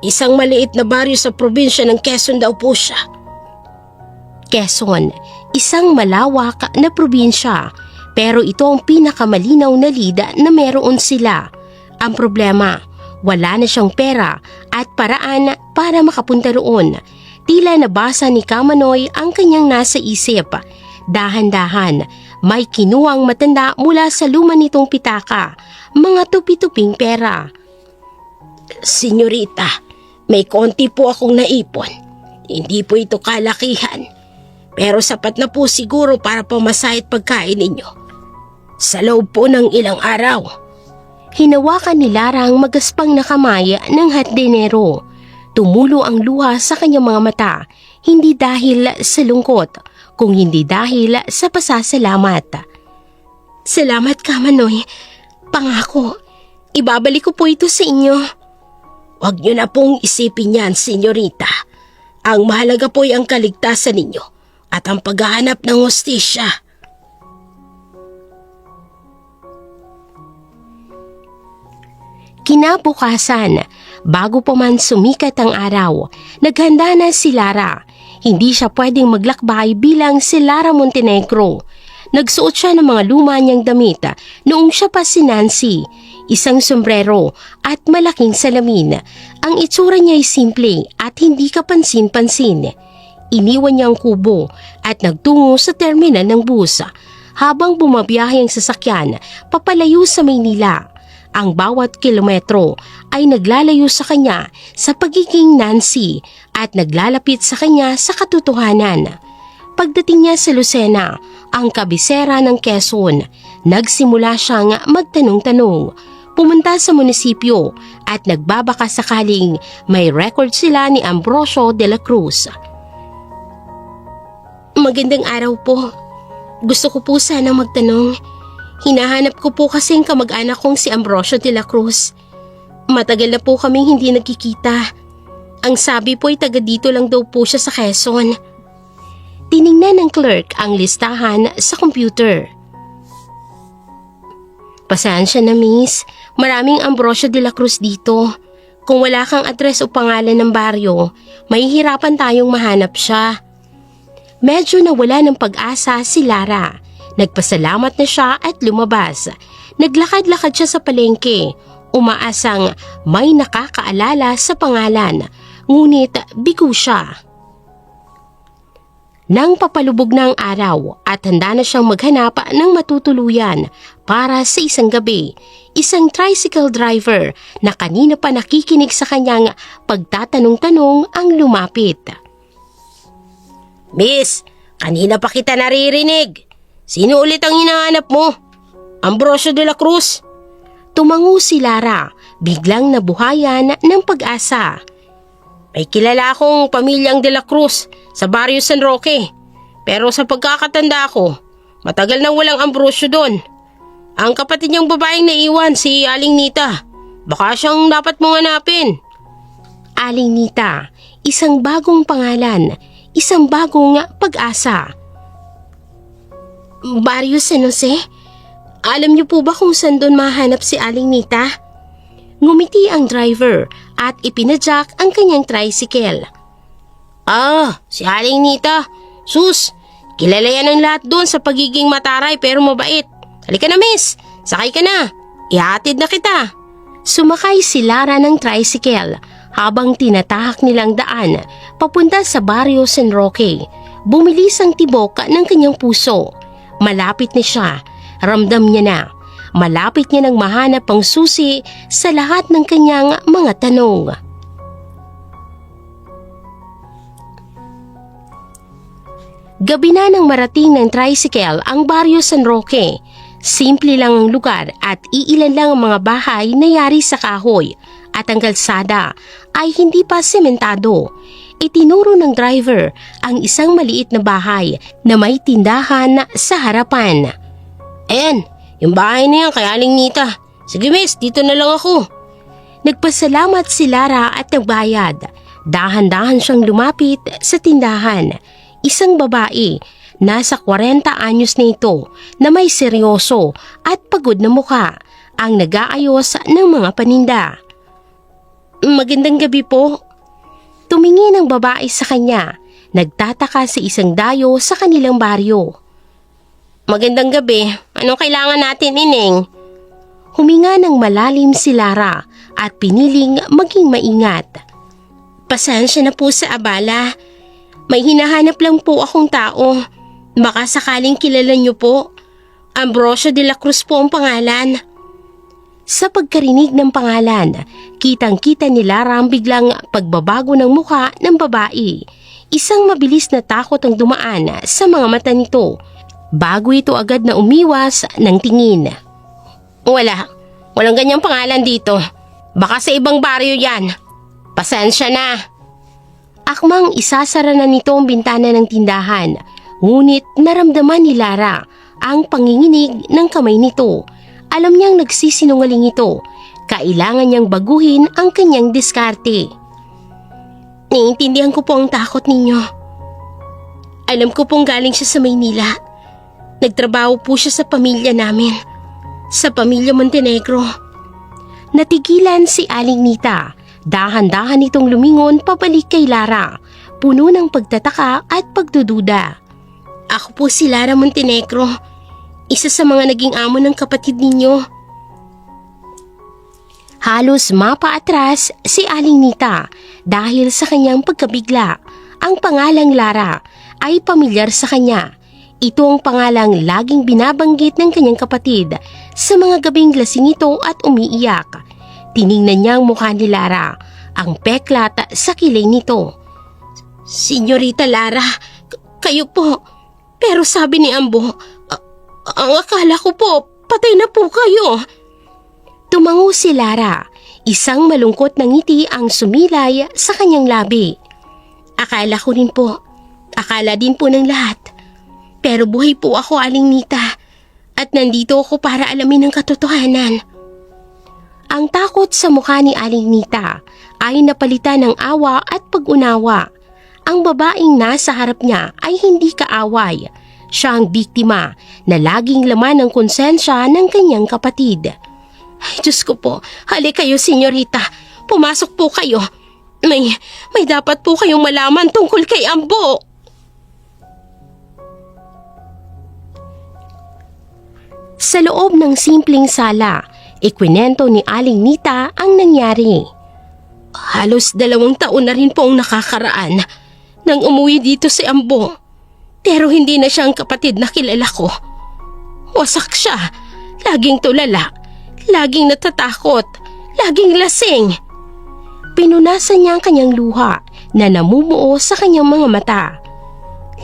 S1: isang maliit na baryo sa probinsya ng Quezon daw po siya. Quezon, isang malawak na probinsya, pero ito ang pinakamalinaw na lida na meron sila. Ang problema, wala na siyang pera at paraan para makapunta roon. Tila nabasa ni Kamanoy ang kanyang nasa isip. Dahan-dahan, may kinuwang matanda mula sa luma nitong pitaka, mga tupi-tuping pera. Senyorita, may konti po akong naipon. Hindi po ito kalakihan. Pero sapat na po siguro para pamasahe at pagkain ninyo. Sa loob po ng ilang araw. Hinawakan ni Lara ang magaspang na kamay ng hardinero. Tumulo ang luha sa kanyang mga mata, hindi dahil sa lungkot, kung hindi dahil sa pasasalamat. Salamat, Kamanoy. Pangako, ibabalik ko po ito sa inyo. Huwag niyo na pong isipin yan, senyorita. Ang mahalaga po ay ang kaligtasan ninyo at ang paghahanap ng hustisya. Kinabukasan, bago pa man sumikat ang araw, naghanda na si Lara. Hindi siya pwedeng maglakbay bilang si Lara Montenegro. Nagsuot siya ng mga luma niyang damit noong siya pa si Nancy. isang sombrero at malaking salamin. Ang itsura niya ay simple at hindi kapansin-pansin. Iniwan niya ang kubo at nagtungo sa terminal ng bus habang bumabiyahe ang sasakyan papalayo sa Maynila. Ang bawat kilometro ay naglalayo sa kanya sa pagiging Nancy at naglalapit sa kanya sa katotohanan. Pagdating niya sa Lucena, ang kabisera ng Quezon, nagsimula siyang magtanong-tanong. Pumunta sa munisipyo at nagbabaka sakaling may record sila ni Ambrosio de la Cruz.
S2: Magandang araw po. Gusto ko po sana magtanong. Hinahanap ko po kasi ang kamag-anak kong si Ambrosio de la Cruz. Matagal na po kaming hindi nagkikita. Ang sabi po ay taga dito lang daw po siya sa Quezon.
S1: Tiningnan ng clerk ang listahan sa computer. Pasensya na miss, maraming Ambrosio de la Cruz dito. Kung wala kang address o pangalan ng baryo, mahihirapan tayong mahanap siya. Medyo nawala ng pag-asa si Lara. Nagpasalamat na siya at lumabas. Naglakad-lakad siya sa palengke, umaasang may nakakaalala sa pangalan, ngunit bigo siya. Nang papalubog na ang araw at handa na siyang maghanap ng matutuluyan para sa isang gabi, isang tricycle driver na kanina pa nakikinig sa kanyang pagtatanong-tanong ang lumapit.
S2: Miss, kanina pa kita naririnig. Sino ulit ang hinahanap mo? Ambrosio de la Cruz?
S1: Tumango si Lara, biglang nabuhayan ng pag-asa.
S2: May kilala akong pamilyang de la Cruz sa Barrio San Roque. Pero sa pagkakatanda ko, matagal nang walang Ambrosio doon. Ang kapatid niyang babaeng naiwan, si Aling Nita. Baka siyang dapat mong hanapin.
S1: Aling Nita, isang bagong pangalan, isang bagong pag-asa.
S2: Barrio San Jose? Alam niyo po ba kung saan doon mahanap si Aling Nita?
S1: Ngumiti ang driver at ipinadyak ang kanyang tricycle.
S2: Si Aling Nita. Sus, kilala yan ng lahat doon sa pagiging mataray pero mabait. Halika na miss, sakay ka na. Ihatid na kita.
S1: Sumakay si Lara ng tricycle habang tinatahak nilang daan papunta sa Barrio San Roque. Bumilis ang tibok ng kanyang puso. Malapit na siya. Ramdam niya na. Malapit niya nang mahanap ang susi sa lahat ng kanyang mga tanong. Gabi na nang marating ng tricycle ang Barrio San Roque. Simple lang ang lugar at iilan lang ang mga bahay na yari sa kahoy at ang kalsada ay hindi pa sementado. Itinuro ng driver ang isang maliit na bahay na may tindahan sa harapan.
S2: Ayan, yung bahay na yan kay Aling Nita. Sige miss, dito na lang ako.
S1: Nagpasalamat si Lara at nagbayad. Dahan-dahan siyang lumapit sa tindahan. Isang babae, nasa 40 anyos na ito, na may seryoso at pagod na mukha, ang nag-aayos ng mga paninda.
S2: Magandang gabi po.
S1: Tumingin ang babae sa kanya, nagtataka sa isang dayo sa kanilang baryo.
S2: Magandang gabi. Anong kailangan natin, Ineng?
S1: Huminga ng malalim si Lara at piniling maging maingat.
S2: Pasensya na po sa abala. May hinahanap lang po akong tao. Baka sakaling kilala niyo po. Ambrosio de la Cruz po ang pangalan.
S1: Sa pagkarinig ng pangalan, kitang-kita ni Lara ang biglang pagbabago ng mukha ng babae. Isang mabilis na takot ang dumaan sa mga mata nito bago ito agad na umiwas ng tingin.
S2: Walang ganyang pangalan dito. Baka sa ibang baryo yan. Pasensya na.
S1: Akmang isasara na nito ang bintana ng tindahan, ngunit naramdaman ni Lara ang panginginig ng kamay nito. Alam niyang nagsisinungaling ito. Kailangan niyang baguhin ang kanyang diskarte.
S2: Naiintindihan ko po ang takot ninyo. Alam ko pong galing siya sa Maynila. Nagtrabaho po siya sa pamilya namin. Sa pamilya Montenegro.
S1: Natigilan si Aling Nita. Dahan-dahan itong lumingon pabalik kay Lara, puno ng pagtataka at pagdududa.
S2: Ako po si Lara Montenegro, isa sa mga naging amo ng kapatid ninyo.
S1: Halos mapaatras si Aling Nita dahil sa kanyang pagkabigla. Ang pangalang Lara ay pamilyar sa kanya. Ito ang pangalang laging binabanggit ng kanyang kapatid sa mga gabing lasing ito at umiiyak. Tiningnan niya ang mukha ni Lara, ang peklat sa kilay nito. "Senyorita Lara, kayo po. Pero sabi ni Ambo, ang akala ko po, patay na po kayo." Tumango si Lara. Isang malungkot na ngiti ang sumilay sa kanyang labi. "Akala ko rin po. Akala din po ng lahat. Pero buhay po ako, Aling Nita. At nandito ako para alamin ang katotohanan." Ang takot sa mukha ni Aling Nita ay napalitan ng awa at pag-unawa. Ang babaeng nasa harap niya ay hindi kaaway. Siya ang biktima na laging laman ng konsensya ng kanyang kapatid. "Ay, Diyos ko po, hali kayo, senyorita. Pumasok po kayo. May dapat po kayong malaman tungkol kay Ambo." Sa loob ng simpleng sala, ikwinento ni Aling Nita ang nangyari. "Halos 2 taon na rin po ang nakakaraan nang umuwi dito si Ambo. Pero hindi na siya ang kapatid na kilala ko. Wasak siya, laging tulala, laging natatakot, laging lasing." Pinunasan niya ang kanyang luha na namumuo sa kanyang mga mata.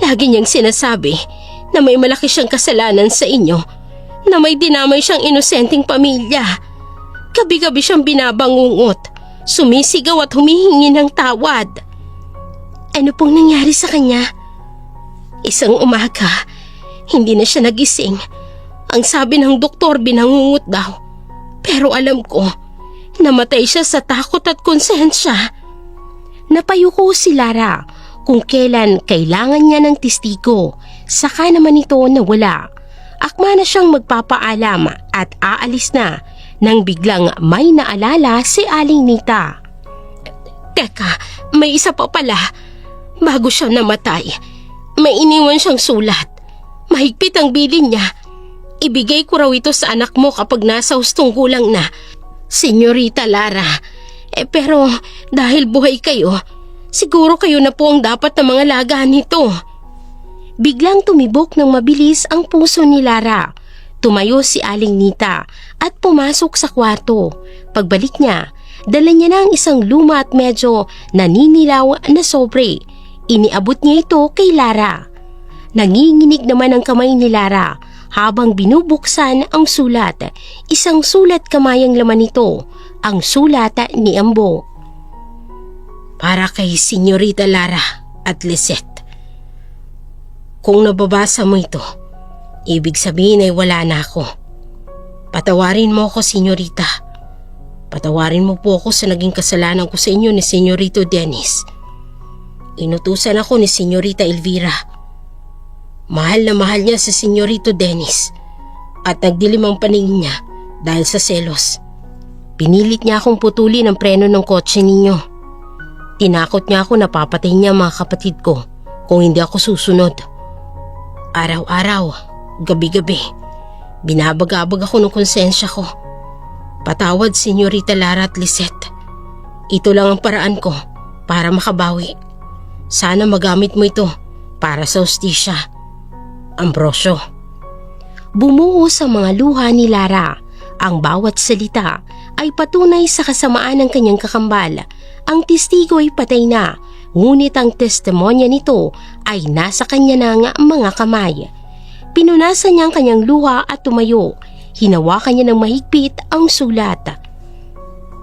S1: "Lagi niyang sinasabi na may malaki siyang kasalanan sa inyo, na may dinamay siyang inosenteng pamilya. Gabi-gabi siyang binabangungot, sumisigaw at humihingi ng tawad." "Ano pong nangyari sa kanya?" "Isang umaga, hindi na siya nagising. Ang sabi ng doktor, binangungot daw. Pero alam ko, namatay siya sa takot at konsensya." Napayuko si Lara kung kailan kailangan niya ng testigo. Saka naman ito nawala. Akma na siyang magpapaalam at aalis na nang biglang may naalala si Aling Nita. "Teka, may isa pa pala. Bago siya namatay, may iniwan siyang sulat. Mahigpit ang bilin niya. Ibigay ko raw ito sa anak mo kapag nasa hustong gulang na. Senyorita Lara, pero dahil buhay kayo, siguro kayo na po ang dapat na mga laga nito." Biglang tumibok ng mabilis ang puso ni Lara. Tumayo si Aling Nita at pumasok sa kwarto. Pagbalik niya, dala niya ng isang luma at medyo naninilaw na sobre. Iniabot niya ito kay Lara. Nanginginig naman ang kamay ni Lara habang binubuksan ang sulat. Isang sulat kamay ang laman nito, ang sulat ni Ambo. "Para kay Senyorita Lara at Lisette. Kung nababasa mo ito, ibig sabihin ay wala na ako. Patawarin mo ako, senyorita. Patawarin mo po ako sa naging kasalanan ko sa inyo ni Senyorito Dennis. Inutusan ako ni Senyorita Elvira. Mahal na mahal niya sa Senyorito Dennis at nagdilim ang paningin niya dahil sa selos. Pinilit niya akong putulin ang preno ng kotse ninyo. Tinakot niya ako na papatayin niya mga kapatid ko kung hindi ako susunod. Araw-araw, gabi-gabi, binabagabag ako ng konsensya ko. Patawad, Senyorita Lara at Lisette. Ito lang ang paraan ko para makabawi. Sana magamit mo ito para sa hustisya. Ambrosio." Bumuo sa mga luha ni Lara. Ang bawat salita ay patunay sa kasamaan ng kanyang kakambal. Ang testigo ay patay na, ngunit ang testimonya nito ay nasa kanya ng mga kamay. Pinunasan niya ang kanyang luha at tumayo. Hinawakan niya ng mahigpit ang sulat.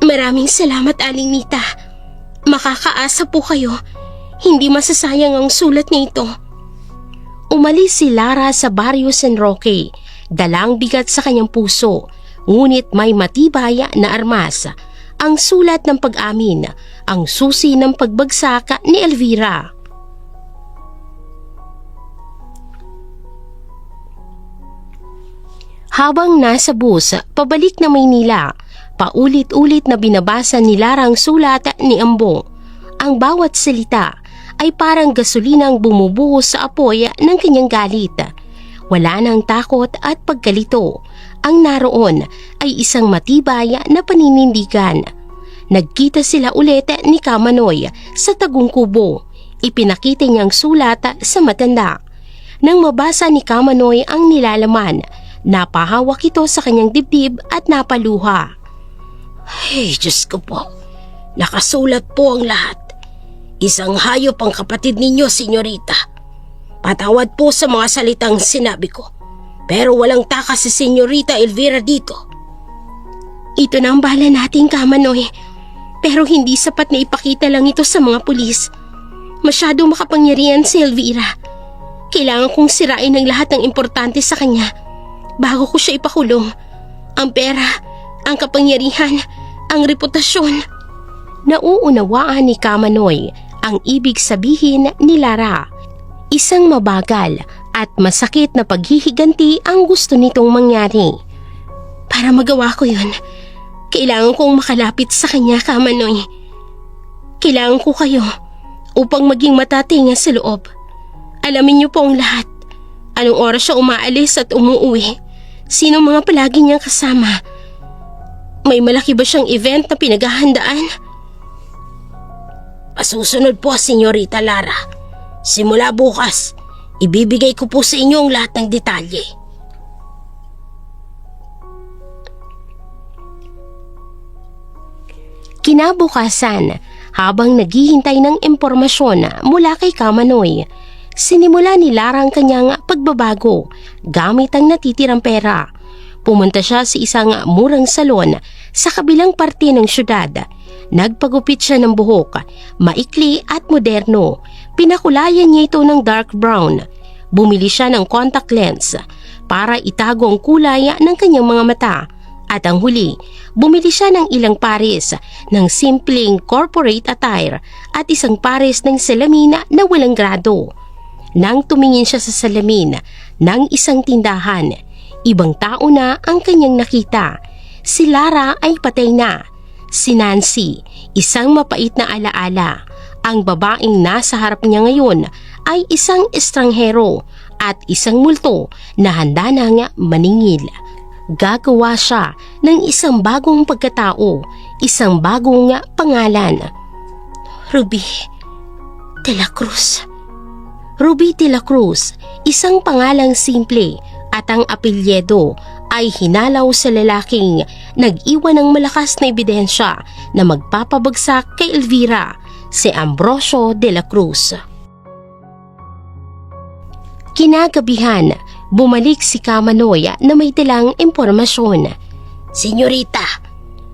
S1: "Maraming salamat, Aling Nita. Makakaasa po kayo. Hindi masasayang ang sulat nito." Umalis si Lara sa Barrio San Roque. Dalang bigat sa kanyang puso, ngunit may matibay na armas. Ang sulat ng pag-amin, ang susi ng pagbagsak ni Elvira. Habang nasa bus, pabalik na Maynila, paulit-ulit na binabasa ni Lara ang sulat ni Ambo. Ang bawat salita ay parang gasolinang bumubuhos sa apoy ng kanyang galit. Wala nang takot at pagkalito. ang naroon ay isang matibay na paninindigan. Nagkita sila ulit ni Kamanoy sa tagong kubo. Ipinakita niyang sulat sa matanda. Nang mabasa ni Kamanoy ang nilalaman, napahawak ito sa kanyang dibdib at napaluha.
S2: Ay, Diyos ko po. Nakasulat po ang lahat. Isang hayop ang kapatid ninyo, senyorita. Patawad po sa mga salitang sinabi ko. Pero walang takas si senyorita Elvira dito.
S1: Ito na ang bahala natin, Kamanoy. Pero hindi sapat na ipakita lang ito sa mga pulis. Masyadong makapangyarihan si Elvira. Kailangan kong sirain ang lahat ng importante sa kanya bago ko siya ipakulong. Ang pera, ang kapangyarihan, ang reputasyon. Nauunawaan ni Kamanoy ang ibig sabihin ni Lara. Isang mabagal at masakit na paghihiganti ang gusto nitong mangyari. Para magawa ko yun, kailangan kong makalapit sa kanya, Kamanoy. Kailangan ko kayo upang maging matatinga sa loob. Alamin niyo po ang lahat. Anong oras siya umaalis at umuwi? Sino mga palagi niyang kasama? May malaki ba siyang event na pinaghahandaan?
S2: Pasusunod po, senyorita Lara. Simula bukas, ibibigay ko po sa inyo ang lahat ng detalye.
S1: Kinabukasan, habang naghihintay ng impormasyon mula kay Kamanoy, sinimula ni Lara ang kanyang pagbabago gamit ang natitirang pera. Pumunta siya sa isang murang salon sa kabilang parte ng syudad. Nagpagupit siya ng buhok, maikli at moderno. Pinakulayan niya ito ng dark brown. Bumili siya ng contact lens para itago ang kulay ng kanyang mga mata. At ang huli, bumili siya ng ilang pares ng simpleng corporate attire at isang pares ng salamin na walang grado. Nang tumingin siya sa salamin ng isang tindahan, ibang tao na ang kanyang nakita. Si Lara ay patay na. Si Nancy, isang mapait na alaala. Ang babaeng nasa harap niya ngayon ay isang estranghero at isang multo na handa na nga maningil. Gagawa siya ng isang bagong pagkatao, isang bagong pangalan. Ruby de la Cruz. Ruby de la Cruz, isang pangalang simple at ang apelyido ay hinalaw sa lalaking nag-iwan ng malakas na ebidensya na magpapabagsak kay Elvira, si Ambrosio de la Cruz. Kinagabihan, bumalik si Kamanoy na may dalang impormasyon.
S2: Senyorita,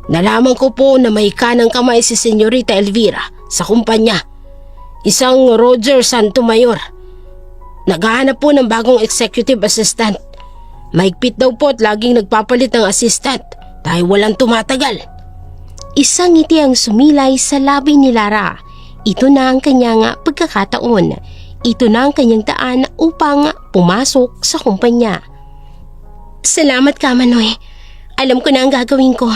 S2: nalaman ko po na may kanang kamay si senyorita Elvira sa kumpanya. Isang Roger Santomayor. Naghahanap po ng bagong executive assistant. Maigpit daw po at laging nagpapalit ng assistant dahil walang tumatagal.
S1: Isang ngiti ang sumilay sa labi ni Lara. Ito na ang kanyang pagkakataon. Ito na ang kanyang daan upang pumasok sa kumpanya. Salamat, Kamanoy. Alam ko na ang gagawin ko.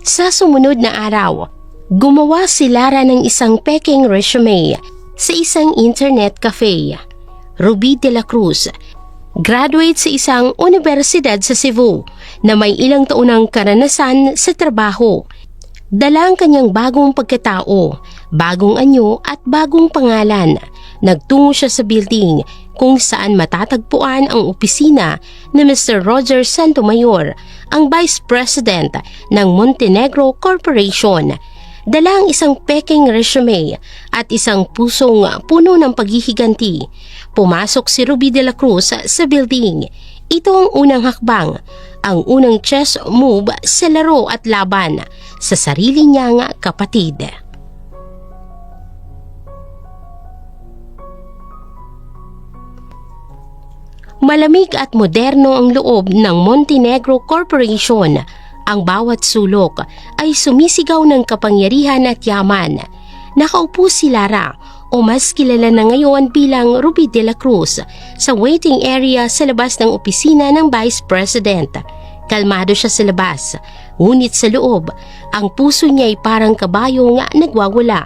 S1: Sa sumunod na araw, gumawa si Lara ng isang peking resume sa isang internet cafe. Ruby de la Cruz, graduate sa isang universidad sa Cebu na may ilang taonang karanasan sa trabaho. Dala ang kanyang bagong pagkatao, bagong anyo at bagong pangalan. Nagtungo siya sa building kung saan matatagpuan ang opisina ni Mr. Roger Santomayor, ang Vice President ng Montenegro Corporation. Dala ang isang peking resume at isang pusong puno ng paghihiganti. Pumasok si Ruby de la Cruz sa building. Ito ang unang hakbang, ang unang chess move sa laro at laban sa sarili niyang kapatid. Malamig at moderno ang loob ng Montenegro Corporation. Ang bawat sulok ay sumisigaw ng kapangyarihan at yaman. Nakaupo si Lara, o mas kilala na ngayon bilang Ruby de la Cruz, sa waiting area sa labas ng opisina ng Vice President. Kalmado siya sa labas, ngunit sa loob, ang puso niya ay parang kabayong nagwawala.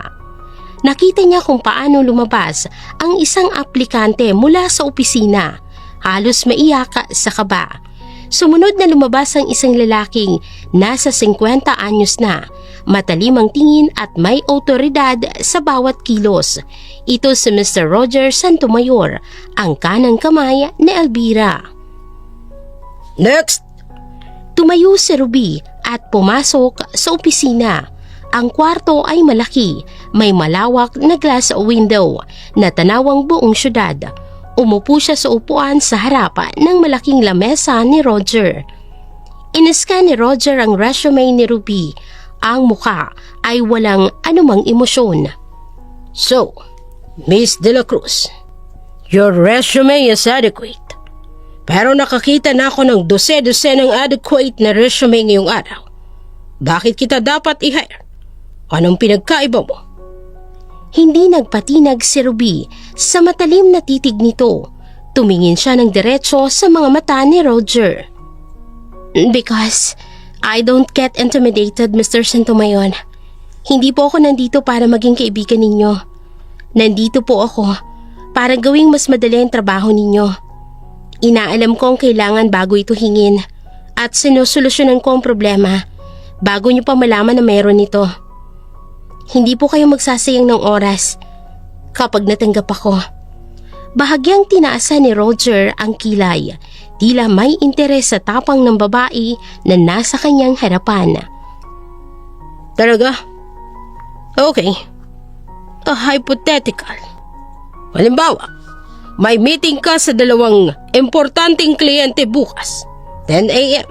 S1: Nakita niya kung paano lumabas ang isang aplikante mula sa opisina. Halos maiyak sa kaba. Sumunod na lumabas ang isang lalaking nasa 50 anyos na, matalim ang tingin at may otoridad sa bawat kilos. Ito si Mr. Roger Santomayor, ang kanang kamay ni Elvira.
S3: Next!
S1: Tumayo si Ruby at pumasok sa opisina. Ang kwarto ay malaki, may malawak na glass window na tanawang buong syudad. Umupo siya sa upuan sa harap ng malaking lamesa ni Roger. Iniskan ni Roger ang resume ni Ruby. Ang mukha ay walang anumang emosyon.
S3: So, Miss De La Cruz, your resume is adequate. Pero nakakita na ako ng dose-dose ng adequate na resume ngayong araw. Bakit kita dapat i-hire? Anong pinagkaiba mo?
S1: Hindi nagpatinag si Ruby sa matalim na titig nito. Tumingin siya ng diretso sa mga mata ni Roger. Because I don't get intimidated, Mr. Santomayor. Hindi po ako nandito para maging kaibigan ninyo. Nandito po ako para gawing mas madali ang trabaho ninyo. Inaalam ko ang kailangan bago ito hingin at sinusolusyonan ko ang problema bago niyo pa malaman na mayroon ito. Hindi po kayo magsasayang ng oras kapag natanggap ako. Bahagyang tinaasan ni Roger ang kilay, tila may interes sa tapang ng babae na nasa kanyang harapan.
S3: Talaga? Okay. A hypothetical. Halimbawa, may meeting ka sa dalawang importanteng kliyente bukas, 10 a.m.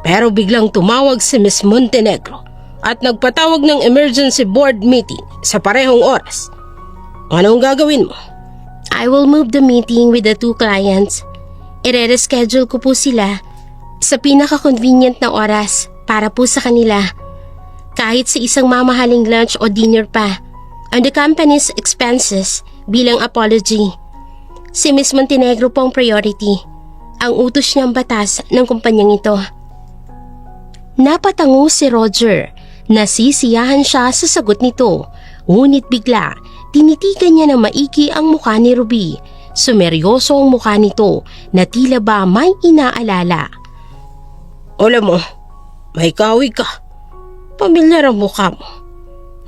S3: Pero biglang tumawag si Miss Montenegro at nagpatawag ng emergency board meeting sa parehong oras. Anong gagawin mo?
S1: I will move the meeting with the two clients. I-reschedule ko po sila sa pinaka-convenient na oras para po sa kanila. Kahit sa isang mamahaling lunch o dinner pa, on the company's expenses bilang apology. Si Miss Montenegro po ang priority. Ang utos niyang batas ng kumpanyang ito. Napatango si Roger. Nasisiyahan siya sa sagot nito. Ngunit bigla, tinitigan niya na maiki ang mukha ni Ruby. Sumeryoso ang mukha nito na tila ba may inaalala.
S3: Alam mo, may kahoy ka. Pamilyar ang mukha mo.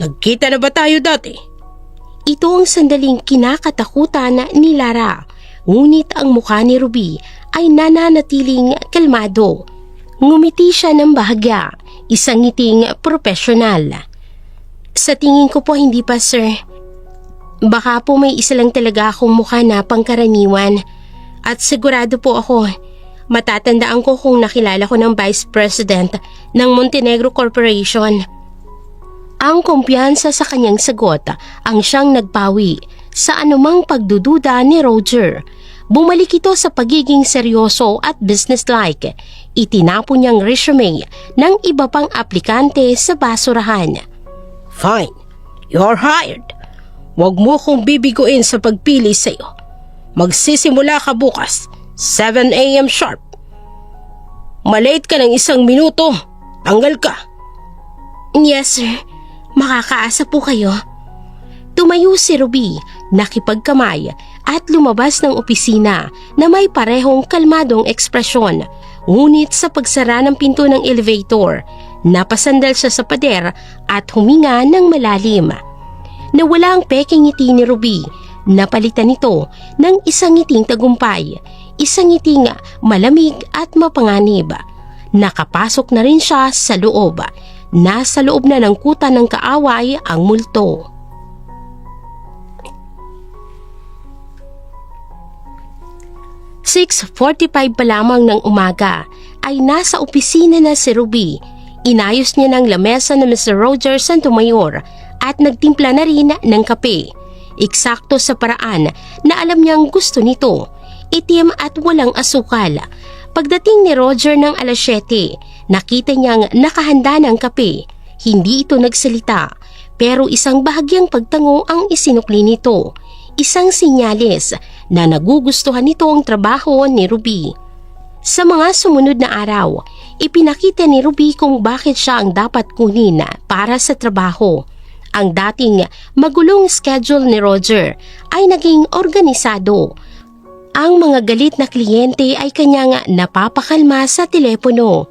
S3: Nagkita na ba tayo dati?
S1: Ito ang sandaling kinakatakutan ni Lara. Ngunit ang mukha ni Ruby ay nananatiling kalmado. Ngumiti siya ng bahagya, isang ngiting profesional. Sa tingin ko po hindi pa, sir. Baka po may isa lang talaga akong mukha na pangkaraniwan. At sigurado po ako, matatandaan ko kung nakilala ko ng Vice President ng Montenegro Corporation. Ang kumpiyansa sa kanyang sagot ang siyang nagpawi sa anumang pagdududa ni Roger. Bumalik ito sa pagiging seryoso at businesslike. Itinapon niyang resume ng iba pang aplikante sa basurahan.
S3: Fine, you're hired. Huwag mo kong bibiguin sa pagpili sa iyo. Magsisimula ka bukas, 7 a.m. sharp. Malate ka ng 1 minuto, tanggal ka.
S1: Yes, sir. Makakaasa po kayo. Tumayo si Ruby, nakipagkamay at lumabas ng opisina na may parehong kalmadong ekspresyon. Ngunit sa pagsara ng pinto ng elevator, napasandal siya sa pader at huminga ng malalim. Nawala ang peking ngiti ni Ruby. Napalitan nito ng isang ngiting tagumpay, isang ngiting malamig at mapanganib. Nakapasok na rin siya sa loob. Nasa loob na ng kuta ng kaaway ang multo. "6:45 pa lamang ng umaga ay nasa opisina na si Ruby. Inayos niya ng lamesa na Mr. Roger Santomayor at nagtimpla na rin ng kape. Eksakto sa paraan na alam niyang gusto nito, itim at walang asukal. Pagdating ni Roger ng 7:00, nakita niyang nakahanda ng kape. Hindi ito nagsalita, pero isang bahagyang pagtango ang isinukli nito. Isang sinyalis na nagugustuhan nito ang trabaho ni Ruby. Sa mga sumunod na araw, ipinakita ni Ruby kung bakit siya ang dapat kunin para sa trabaho. Ang dating magulong schedule ni Roger ay naging organisado. Ang mga galit na kliyente ay kanyang napapakalma sa telepono.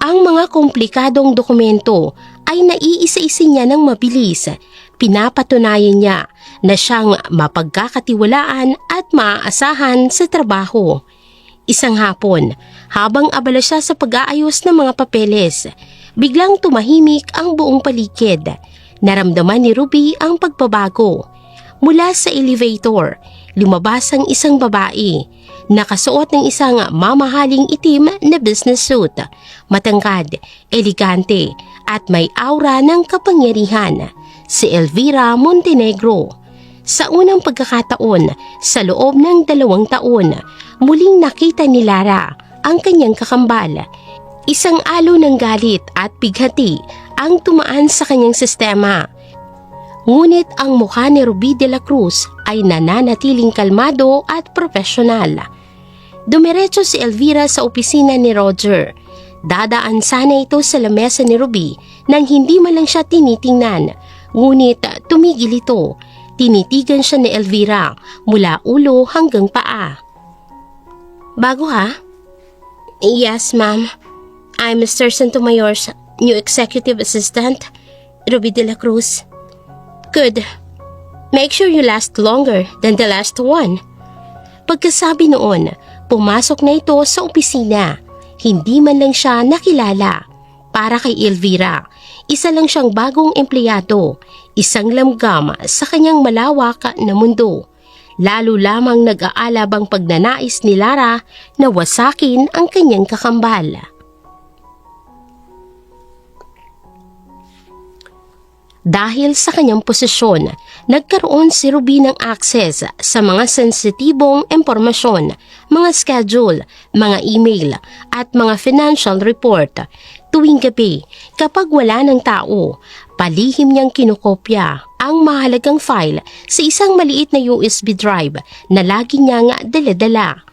S1: Ang mga komplikadong dokumento ay naiisa-isa niya ng mabilis. Pinapatunayan niya na siyang mapagkakatiwalaan at maaasahan sa trabaho. Isang hapon, habang abala siya sa pag-aayos ng mga papeles, biglang tumahimik ang buong paligid. Naramdaman ni Ruby ang pagbabago. Mula sa elevator, lumabas ang isang babae. Nakasuot ng isang mamahaling itim na business suit. Matangkad, elegante, at may aura ng kapangyarihan. Si Elvira Montenegro. Sa unang pagkakataon, sa loob ng 2 taon, muling nakita ni Lara ang kanyang kakambal. Isang alo ng galit at bighati ang tumaan sa kanyang sistema. Ngunit ang mukha ni Ruby de la Cruz ay nananatiling kalmado at profesional. Dumiretso si Elvira sa opisina ni Roger. Dadaan sana ito sa lamesa ni Ruby nang hindi man lang siya tinitingnan. Ngunit tumigil ito. Tinitigan siya ni Elvira mula ulo hanggang paa. Bago ha? Yes, ma'am. I'm Mr. Sotomayor's new executive assistant, Ruby de la Cruz. Good. Make sure you last longer than the last one. Pagkasabi noon, pumasok na ito sa opisina. Hindi man lang siya nakilala. Para kay Elvira, isa lang siyang bagong empleyado, isang lamgam sa kanyang malawak na mundo. Lalo lamang nag-aalabang pagnanais ni Lara na wasakin ang kanyang kakambal. Dahil sa kanyang posisyon, nagkaroon si Ruby ng access sa mga sensitibong impormasyon, mga schedule, mga email at mga financial report. Tuwing gabi, kapag wala ng tao, palihim niyang kinokopya ang mahalagang file sa isang maliit na USB drive na lagi niyang dala-dala.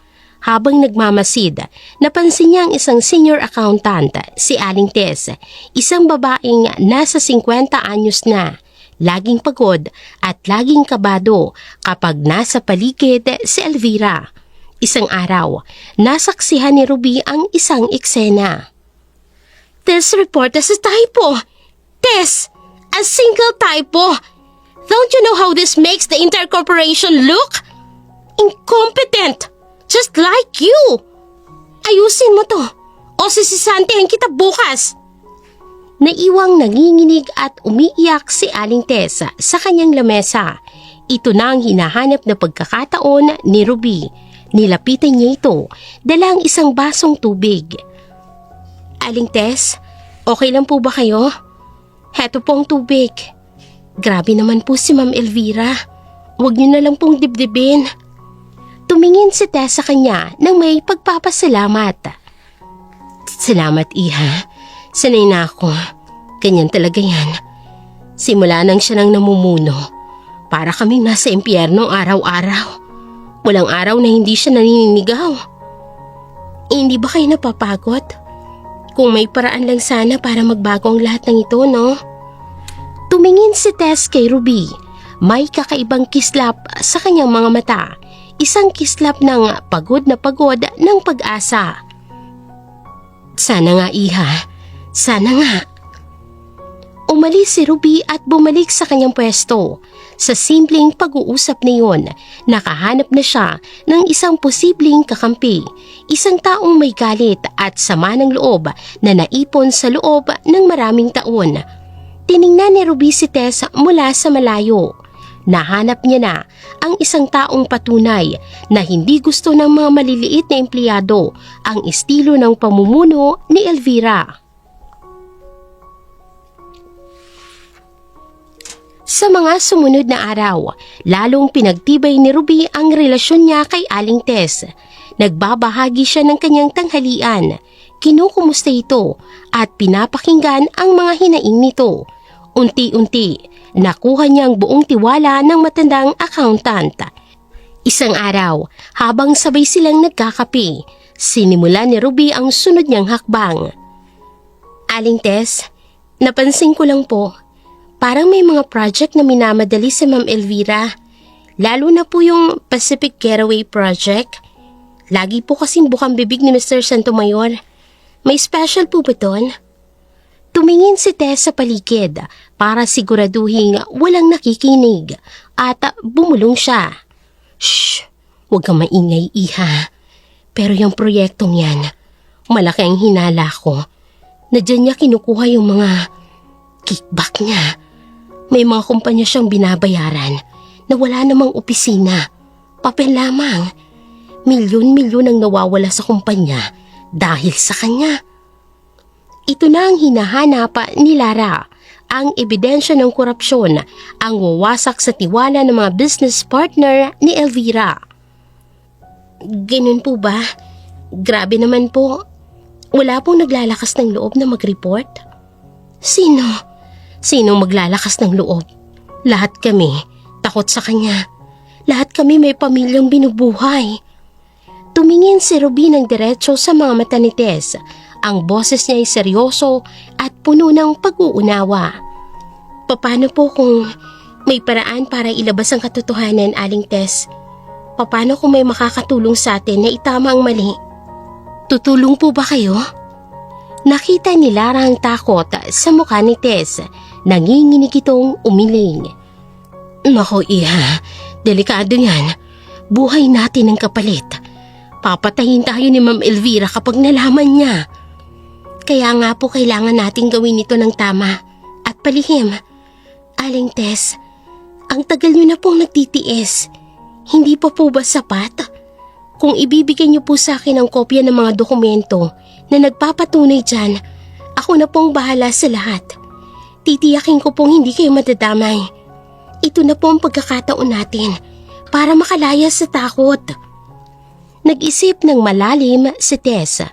S1: Habang nagmamasid, napansin niya ang isang senior accountant, si Aling Tess, isang babaeng nasa 50 anyos na, laging pagod at laging kabado kapag nasa paligid si Elvira. Isang araw, nasaksihan ni Ruby ang isang eksena. This report is a typo. Tess, a single typo. Don't you know how this makes the entire corporation look? Incompetent. Just like you! Ayusin mo to o sisisantihin kita bukas! Naiwang nanginginig at umiiyak si Aling Tessa sa kanyang lamesa. Ito na ang hinahanap na pagkakataon ni Ruby. Nilapitan niya ito, dala ang isang basong tubig. Aling Tess, okay lang po ba kayo? Heto po ang tubig. Grabe naman po si Ma'am Elvira. Huwag niyo na lang pong dibdibin. Tumingin si Tess sa kanya nang may pagpapasalamat. Salamat, Iha. Sanay na ako. Ganyan talaga yan. Simula nang siya nang namumuno. Para kaming nasa impyerno araw-araw. Walang araw na hindi siya naninigaw. Hindi ba kayo napapagod? Kung may paraan lang sana para magbago ang lahat ng ito, no? Tumingin si Tess kay Ruby. May kakaibang kislap sa kanyang mga mata. Isang kislap ng pagod na pagod ng pag-asa. Sana nga, Iha. Sana nga. Umalis si Ruby at bumalik sa kanyang pwesto. Sa simpleng pag-uusap na yun, nakahanap na siya ng isang posibleng kakampi. Isang taong may galit at sama ng loob na naipon sa loob ng maraming taon. Tiningnan ni Ruby si Tess mula sa malayo. Nahanap niya na ang isang taong patunay na hindi gusto ng mga maliliit na empleyado ang estilo ng pamumuno ni Elvira. Sa mga sumunod na araw, lalong pinagtibay ni Ruby ang relasyon niya kay Aling Tess. Nagbabahagi siya ng kanyang tanghalian, kinukumusta ito at pinapakinggan ang mga hinaing nito. Unti-unti, nakuha niya ang buong tiwala ng matandang accountant. Isang araw, habang sabay silang nagkakape, sinimula ni Ruby ang sunod niyang hakbang. Aling Tess, napansin ko lang po, parang may mga project na minamadali si Ma'am Elvira. Lalo na po yung Pacific Getaway Project. Lagi po kasing bukang bibig ni Mr. Santomayor. May special po ba doon? Tumingin si Tess sa paligid para siguraduhin walang nakikinig at bumulong siya. Shh! Huwag kang maingay, iha. Pero yung proyektong yan, malaki ang hinala ko. Na dyan niya kinukuha yung mga kickback niya. May mga kumpanya siyang binabayaran na wala namang opisina. Papel lamang. Milyon-milyon ang nawawala sa kumpanya dahil sa kanya. Ito na ang hinahanap ni Lara, ang ebidensya ng korupsyon, ang wawasak sa tiwala ng mga business partner ni Elvira. Ganun po ba? Grabe naman po. Wala pong naglalakas ng loob na mag-report? Sino? Sinong maglalakas ng loob? Lahat kami, takot sa kanya. Lahat kami may pamilyang binubuhay. Tumingin si Ruby ng diretso sa mga mata ni Tess. Ang boses niya ay seryoso at puno ng pag-uunawa. Paano po kung may paraan para ilabas ang katotohanan, Aling Tess? Paano kung may makakatulong sa atin na itama ang mali? Tutulong po ba kayo? Nakita ni Lara ang takot sa mukha ni Tess. Nanginginig itong umiling. Nako, iha, delikado yan. Buhay natin ang kapalit. Papatayin tayo ni Ma'am Elvira kapag nalaman niya. Kaya nga po kailangan nating gawin ito ng tama at palihim. Aling Tess, ang tagal niyo na pong nagtitiis. Hindi pa po ba sapat? Kung ibibigay niyo po sa akin ang kopya ng mga dokumento na nagpapatunay dyan, ako na pong bahala sa lahat. Titiyakin ko pong hindi kayo madadamay. Ito na po ang pagkakataon natin para makalaya sa takot. Nag-isip ng malalim si Tess.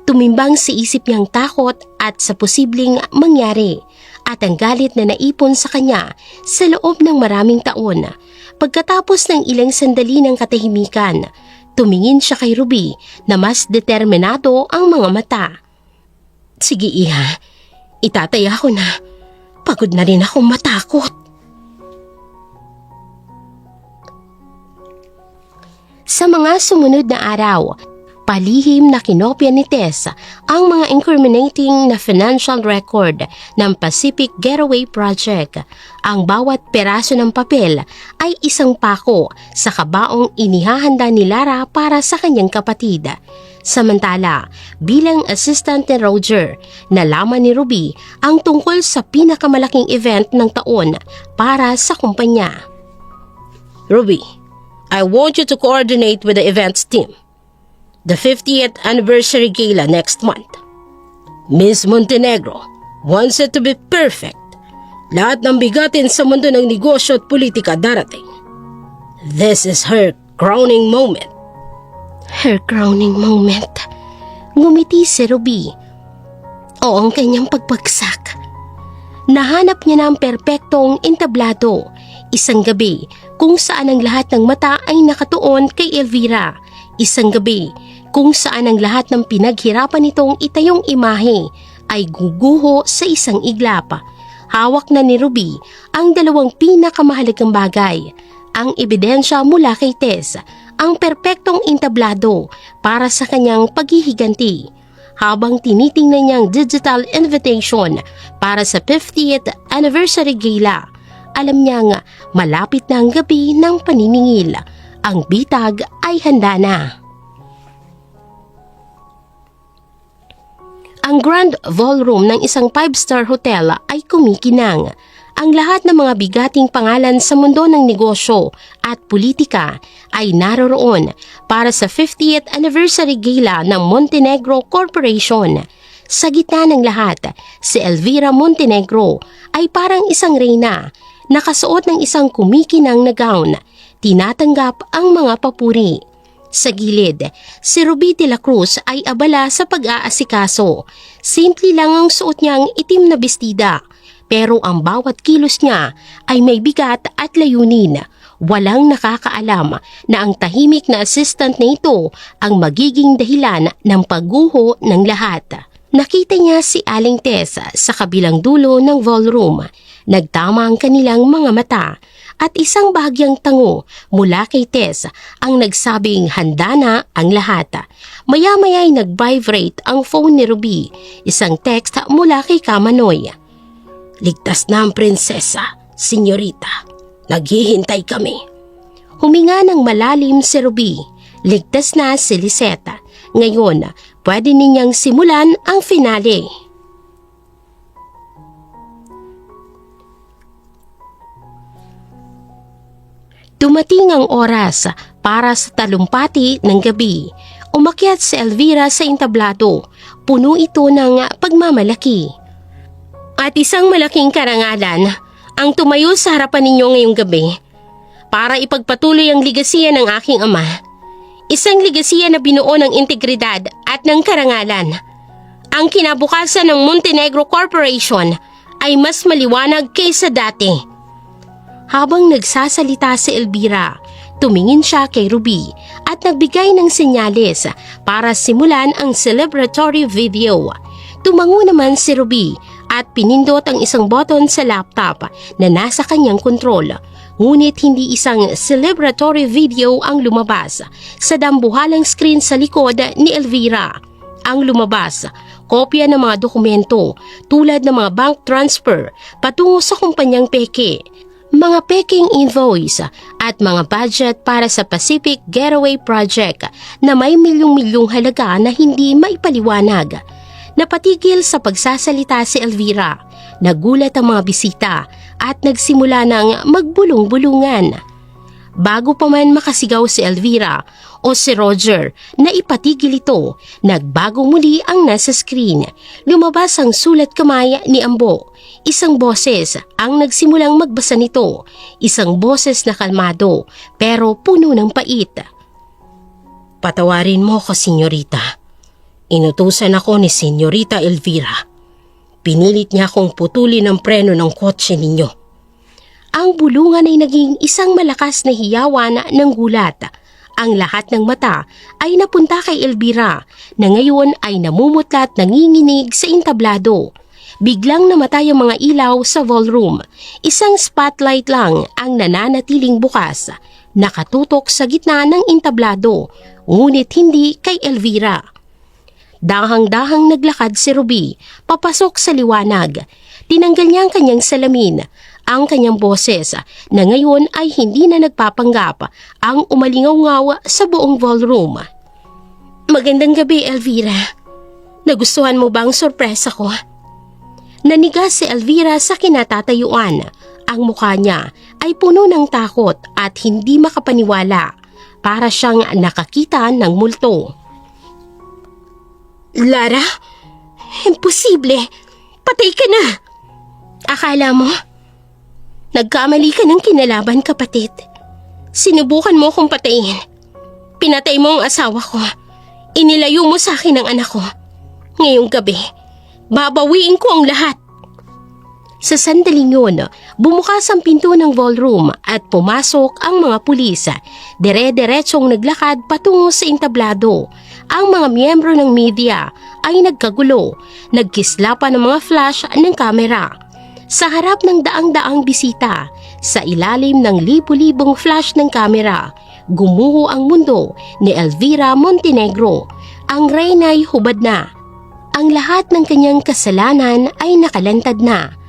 S1: Tumimbang sa isip niyang takot at sa posibleng mangyari at ang galit na naipon sa kanya sa loob ng maraming taon. Pagkatapos ng ilang sandali ng katahimikan, tumingin siya kay Ruby na mas determinado ang mga mata. Sige, iha, itataya ko na. Pagod na rin akong matakot. Sa mga sumunod na araw, palihim na kinopya ni Tess ang mga incriminating na financial record ng Pacific Getaway Project. Ang bawat peraso ng papel ay isang pako sa kabaong inihahanda ni Lara para sa kanyang kapatid. Samantala, bilang assistant ni Roger, nalaman ni Ruby ang tungkol sa pinakamalaking event ng taon para sa kumpanya.
S3: Ruby, I want you to coordinate with the events team. The 50th anniversary gala next month. Miss Montenegro wants it to be perfect. Lahat ng bigatin sa mundo ng negosyo at politika darating. This is her crowning moment.
S1: Her crowning moment. Ngumiti si Ruby. O ang kanyang pagbagsak. Nahanap niya na ang perpektong entablado. Isang gabi kung saan ang lahat ng mata ay nakatuon kay Elvira. Isang gabi kung saan ang lahat ng pinaghirapan nitong itayong imahe ay guguho sa isang iglap. Hawak na ni Ruby ang dalawang pinakamahalagang bagay. Ang ebidensya mula kay Tess, ang perpektong entablado para sa kanyang paghihiganti. Habang tinitingnan niyang digital invitation para sa 50th anniversary gala, alam niyang malapit na ang gabi ng paniningil. Ang bitag ay handa na. Ang Grand Ballroom ng isang 5-star hotel ay kumikinang. Ang lahat ng mga bigating pangalan sa mundo ng negosyo at politika ay naroroon para sa 50th anniversary gala ng Montenegro Corporation. Sa gitna ng lahat, si Elvira Montenegro ay parang isang reyna, nakasuot ng isang kumikinang na gown. Tinatanggap ang mga papuri. Sa gilid, si Ruby de la Cruz ay abala sa pag-aasikaso. Simple lang ang suot niyang itim na bestida, pero ang bawat kilos niya ay may bigat at layunin. Walang nakakaalam na ang tahimik na assistant na ito ang magiging dahilan ng pagguho ng lahat. Nakita niya si Aling Tess sa kabilang dulo ng ballroom. Nagtama ang kanilang mga mata at isang bahagyang tango mula kay Tess ang nagsabing handa na ang lahat. Maya-maya ay nag-vibrate ang phone ni Ruby, isang text mula kay Kamanoy.
S3: Ligtas na ang prinsesa, senyorita. Naghihintay kami.
S1: Huminga ng malalim si Ruby. Ligtas na si Lisette. Ngayon, pwede ninyang simulan ang finale. Dumating ang oras para sa talumpati ng gabi. Umakyat si Elvira sa entablado. Puno ito ng pagmamalaki. At isang malaking karangalan ang tumayo sa harapan ninyo ngayong gabi para ipagpatuloy ang ligasiya ng aking ama. Isang ligasiya na binuo ng integridad at ng karangalan. Ang kinabukasan ng Montenegro Corporation ay mas maliwanag kaysa dati. Habang nagsasalita si Elvira, tumingin siya kay Ruby at nagbigay ng senyales para simulan ang celebratory video. Tumango naman si Ruby at pinindot ang isang button sa laptop na nasa kanyang kontrol. Ngunit hindi isang celebratory video ang lumabas sa dambuhalang screen sa likod ni Elvira. Ang lumabas, kopya ng mga dokumento tulad ng mga bank transfer patungo sa kumpanyang peke, mga peking invoice at mga budget para sa Pacific Getaway Project na may milyong-milyong halaga na hindi maipaliwanag. Napatigil sa pagsasalita si Elvira, nagulat ang mga bisita at nagsimula ng magbulong-bulungan. Bago pa man makasigaw si Elvira o si Roger na ipatigil ito, nagbago muli ang nasa screen. Lumabas ang sulat kamay ni Ambo. Isang boses ang nagsimulang magbasa nito, isang boses na kalmado pero puno ng pait.
S3: Patawarin mo ko, senyorita. Inutusan ako ni Senyorita Elvira. Pinilit niya akong putulin ang preno ng kotse ninyo.
S1: Ang bulungan ay naging isang malakas na hiyawan ng gulat. Ang lahat ng mata ay napunta kay Elvira na ngayon ay namumutla at nanginginig sa entablado. Biglang namatay ang mga ilaw sa ballroom. Isang spotlight lang ang nananatiling bukas, nakatutok sa gitna ng entablado, ngunit hindi kay Elvira. Dahang-dahang naglakad si Ruby, papasok sa liwanag. Tinanggal niya ang kanyang salamin. Ang kanyang boses na ngayon ay hindi na nagpapanggap ang umalingaw-ngaw sa buong ballroom. Magandang gabi, Elvira. Nagustuhan mo ba ang sorpresa ko? Naniga si Elvira sa kinatatayuan. Ang mukha niya ay puno ng takot at hindi makapaniwala. Para siyang nakakita ng multo. Lara, imposible. Patay ka na. Akala mo? Nagkamali ka ng kinalaban, kapatid. Sinubukan mo akong patayin. Pinatay mo ang asawa ko. Inilayo mo sa akin ang anak ko. Ngayong gabi, babawiin ko ang lahat. Sa sandaling yun, bumukas ang pinto ng ballroom at pumasok ang mga pulis. Dire-diretsong naglakad patungo sa entablado. Ang mga miyembro ng media ay nagkagulo. Nagkislapan ng mga flash ng kamera. Sa harap ng daang-daang bisita, sa ilalim ng libu-libong flash ng kamera, gumuho ang mundo ni Elvira Montenegro. Ang reyna'y hubad na. Ang lahat ng kanyang kasalanan ay nakalantad na.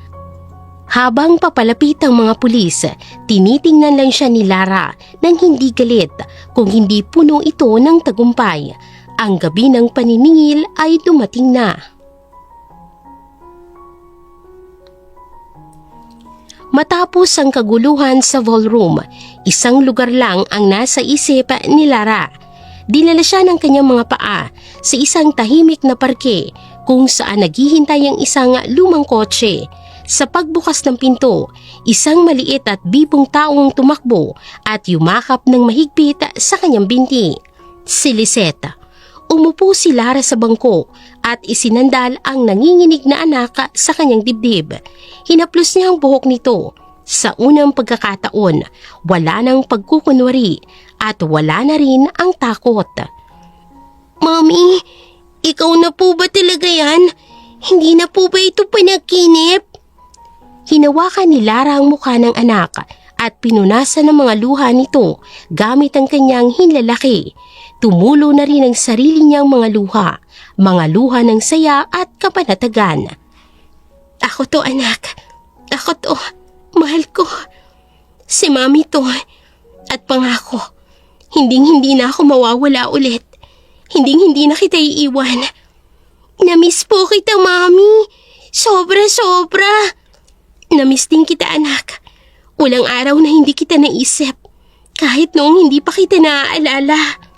S1: Habang papalapit ang mga pulis, tinitingnan lang siya ni Lara nang hindi galit kung hindi puno ito ng tagumpay. Ang gabi ng paniningil ay dumating na. Matapos ang kaguluhan sa ballroom, isang lugar lang ang nasa isip ni Lara. Dinala siya ng kanyang mga paa sa isang tahimik na parke kung saan naghihintay ang isang lumang kotse. Sa pagbukas ng pinto, isang maliit at bibong taong tumakbo at yumakap ng mahigpit sa kanyang binti. Si Lisette. Umupo si Lara sa bangko at isinandal ang nanginginig na anak sa kanyang dibdib. Hinaplos niya ang buhok nito. Sa unang pagkakataon, wala nang pagkukunwari at wala na rin ang takot.
S2: Mami, ikaw na po ba talaga yan? Hindi na po ba ito panaginip?
S1: Hinawakan ni Lara ang mukha ng anak at pinunasan ng mga luha nito gamit ang kanyang hinlalaki. Tumulo na rin ang sarili niyang mga luha ng saya at kapanatagan. Ako to, anak. Ako to. Mahal ko. Si Mami to. At pangako, hinding-hindi na ako mawawala ulit. Hinding-hindi na kita iiwan. Namiss po kita, Mami. Sobra-sobra. Namiss din kita, anak. Walang araw na hindi kita naisip. Kahit noong hindi pa kita naaalala.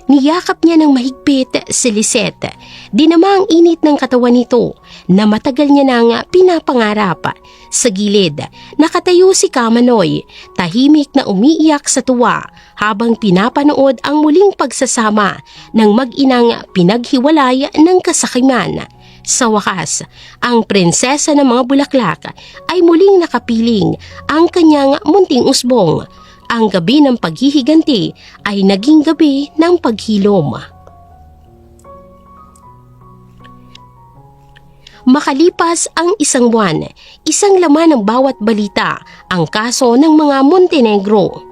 S1: Niyakap niya ng mahigpit si Lisette. Dinama ang init ng katawan nito na matagal niya nang pinapangarap. Sa gilid, nakatayo si Kamanoy, tahimik na umiiyak sa tuwa habang pinapanood ang muling pagsasama ng mag-inang pinaghiwalay ng kasakiman. Sa wakas, ang prinsesa ng mga bulaklak ay muling nakapiling ang kanyang munting usbong. Ang gabi ng paghihiganti ay naging gabi ng paghilom. Makalipas ang isang buwan, isang laman ng bawat balita ang kaso ng mga Montenegro.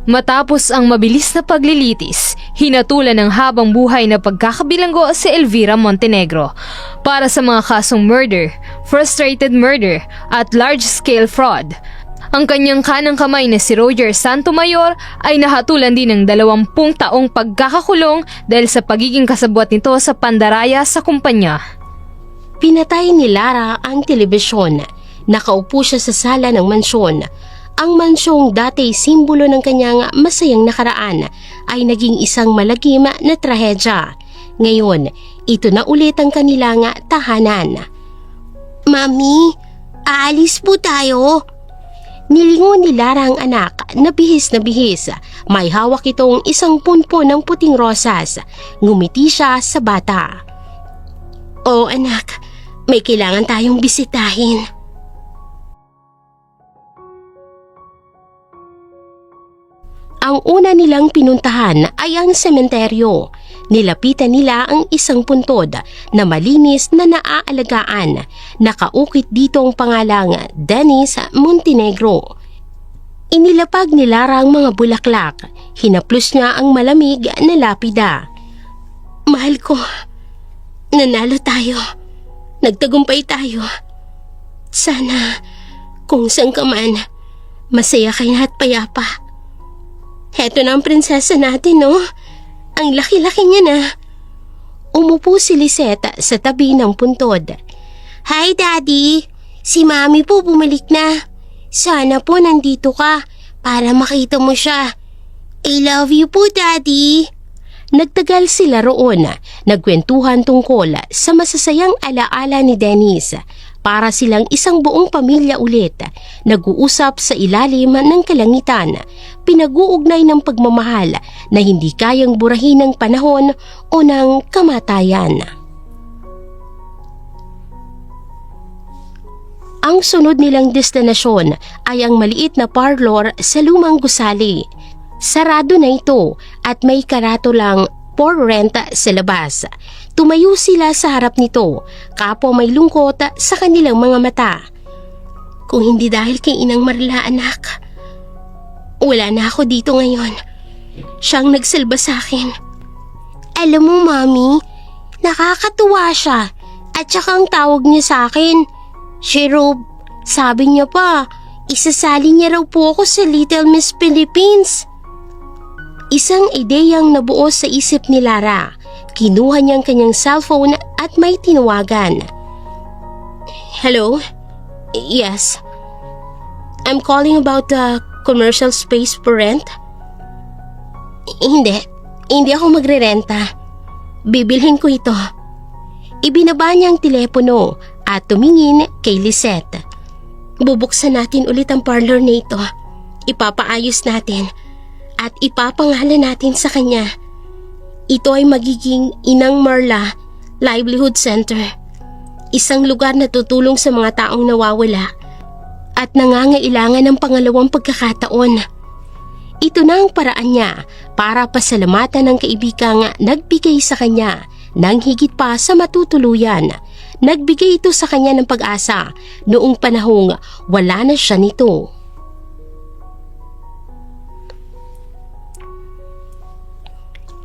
S4: Matapos ang mabilis na paglilitis, hinatulan ng habang buhay na pagkakabilanggo si Elvira Montenegro para sa mga kasong murder, frustrated murder at large-scale fraud. Ang kanyang kanang kamay na si Roger Santomayor ay nahatulan din ng 20 taong pagkakakulong dahil sa pagiging kasabwat nito sa pandaraya sa kumpanya.
S1: Pinatay ni Lara ang telebisyon. Nakaupo siya sa sala ng mansyon. Ang mansyong dati simbolo ng kanyang masayang nakaraan ay naging isang malagim na trahedya. Ngayon, ito na ulit ang kanilang tahanan.
S2: Mami, aalis po tayo.
S1: Nilingon ni Lara ang anak na bihis na bihis. May hawak itong isang punpo ng puting rosas. Ngumiti siya sa bata. "Oh anak, may kailangan tayong bisitahin." Ang una nilang pinuntahan ay ang sementeryo. Nilapitan nila ang isang puntod na malinis na naaalagaan. Nakaukit dito ang pangalang Dennis Montenegro. Inilapag ni Lara ang mga bulaklak. Hinaplos niya ang malamig na lapida. "Mahal ko, nanalo tayo. Nagtagumpay tayo. Sana kung saan ka man, masaya ka na at payapa. Heto na ang prinsesa natin, no? Ang laki-laki niya na." Umupo si Lisette sa tabi ng puntod.
S2: Hi, Daddy. Si Mami po bumalik na. Sana po nandito ka para makita mo siya. I love you po, Daddy.
S1: Nagtagal sila roon, nagkwentuhan tungkol sa masasayang alaala ni Dennis. Para silang isang buong pamilya ulit, nag-uusap sa ilalim ng kalangitan, pinag-uugnay ng pagmamahal na hindi kayang burahin ng panahon o ng kamatayan. Ang sunod nilang destinasyon ay ang maliit na parlor sa lumang gusali. Sarado na ito at may karatolang for rent sa labas. Tumayo sila sa harap nito, kapwa may lungkot sa kanilang mga mata. "Kung hindi dahil kay Inang Marla, anak, wala na ako dito ngayon. Siyang nagsalba sa akin."
S2: Alam mo, Mami, nakakatuwa siya. At saka ang tawag niya sa akin, si Rob. Sabi niya pa, isasali niya raw po ako sa Little Miss Philippines.
S1: Isang ideyang nabuo sa isip ni Lara. Kinuha niyang kanyang cellphone at may tinawagan. "Hello? Yes. I'm calling about the commercial space for rent." Hindi ako magrerenta. Bibilhin ko ito." Ibinaba niya ang telepono at tumingin kay Lisette. "Bubuksan natin ulit ang parlor na ito. Ipapaayos natin at ipapangalan natin sa kanya. Ito ay magiging Inang Marla Livelihood Center. Isang lugar na tutulong sa mga taong nawawala at nangangailangan ng pangalawang pagkakataon." Ito na ang paraan niya para pasalamatan ng kaibigang nagbigay sa kanya ng higit pa sa matutuluyan. Nagbigay ito sa kanya ng pag-asa noong panahong wala na siya nito.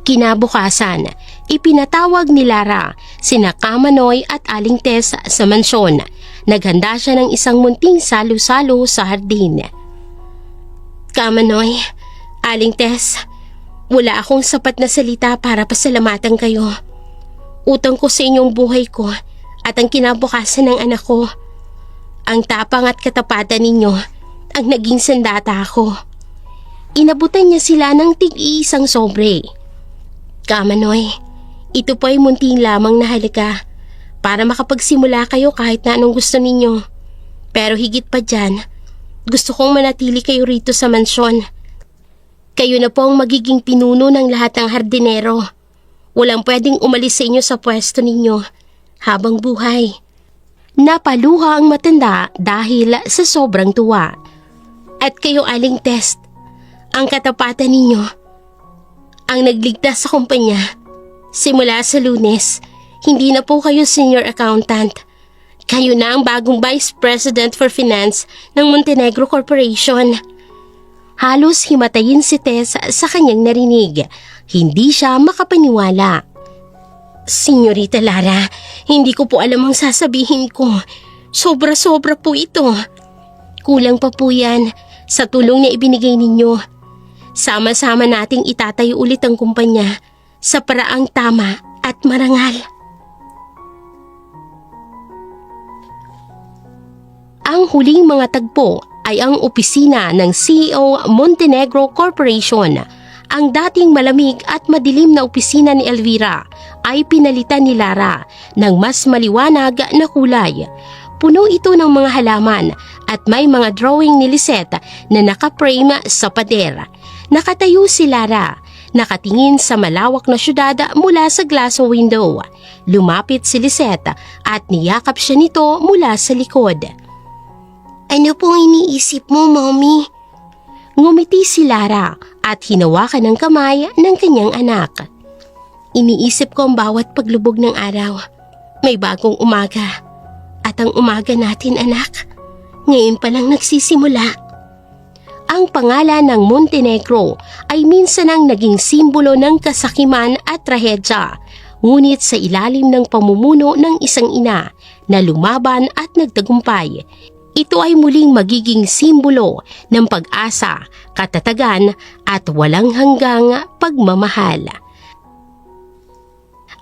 S1: Kinabukasan, ipinatawag ni Lara sina Kamanoy at Aling Tess sa mansyon. Naghanda siya ng isang munting salo-salo sa hardin. Kamanoy, Aling Tess, wala akong sapat na salita para pasalamatan kayo. Utang ko sa inyong buhay ko at ang kinabukasan ng anak ko. Ang tapang at katapatan ninyo ang naging sandata ko. Inabutan niya sila ng tig-iisang sobre. Kamanoy, ito po ay munting lamang na halaga para makapagsimula kayo kahit na anong gusto ninyo. Pero higit pa dyan, gusto kong manatili kayo rito sa mansyon. Kayo na po ang magiging pinuno ng lahat ng hardinero. Walang pwedeng umalis sa inyo sa pwesto ninyo habang buhay. Napaluha ang matanda dahil sa sobrang tuwa. At kayo, Aling Tess, ang katapatan ninyo ang nagligtas sa kumpanya. Simula sa Lunes, hindi na po kayo senior accountant. Kayo na ang bagong Vice President for Finance ng Montenegro Corporation. Halos himatayin si Tess sa kanyang narinig. Hindi siya makapaniwala. Senyorita Lara, hindi ko po alam ang sasabihin ko. Sobra-sobra po ito. Kulang pa po yan sa tulong na ibinigay ninyo. Sama-sama nating itatayo ulit ang kumpanya sa paraang tama at marangal. Ang huling mga tagpo ay ang opisina ng CEO Montenegro Corporation. Ang dating malamig at madilim na opisina ni Elvira ay pinalitan ni Lara ng mas maliwanag na kulay. Puno ito ng mga halaman at may mga drawing ni Lisette na nakaprame sa pader. Nakatayo si Lara, nakatingin sa malawak na syudad mula sa glass window. Lumapit si Lisette at niyakap siya nito mula sa likod.
S2: Ano pong iniisip mo, Mommy?
S1: Ngumiti si Lara at hinawakan ng kamay ng kanyang anak. Iniisip ko ang bawat paglubog ng araw. May bagong umaga. At ang umaga natin, anak, ngayon pa lang nagsisimula. Ang pangalan ng Montenegro ay minsan ang naging simbolo ng kasakiman at trahedya, ngunit sa ilalim ng pamumuno ng isang ina na lumaban at nagtagumpay, ito ay muling magiging simbolo ng pag-asa, katatagan at walang hanggang pagmamahal.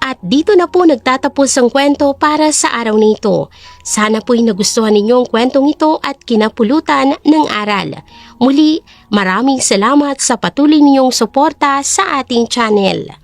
S1: At dito na po nagtatapos ang kwento para sa araw na ito. Sana po'y nagustuhan ninyo ang kwentong ito at kinapulutan ng aral. Muli, maraming salamat sa patuloy ninyong suporta sa ating channel.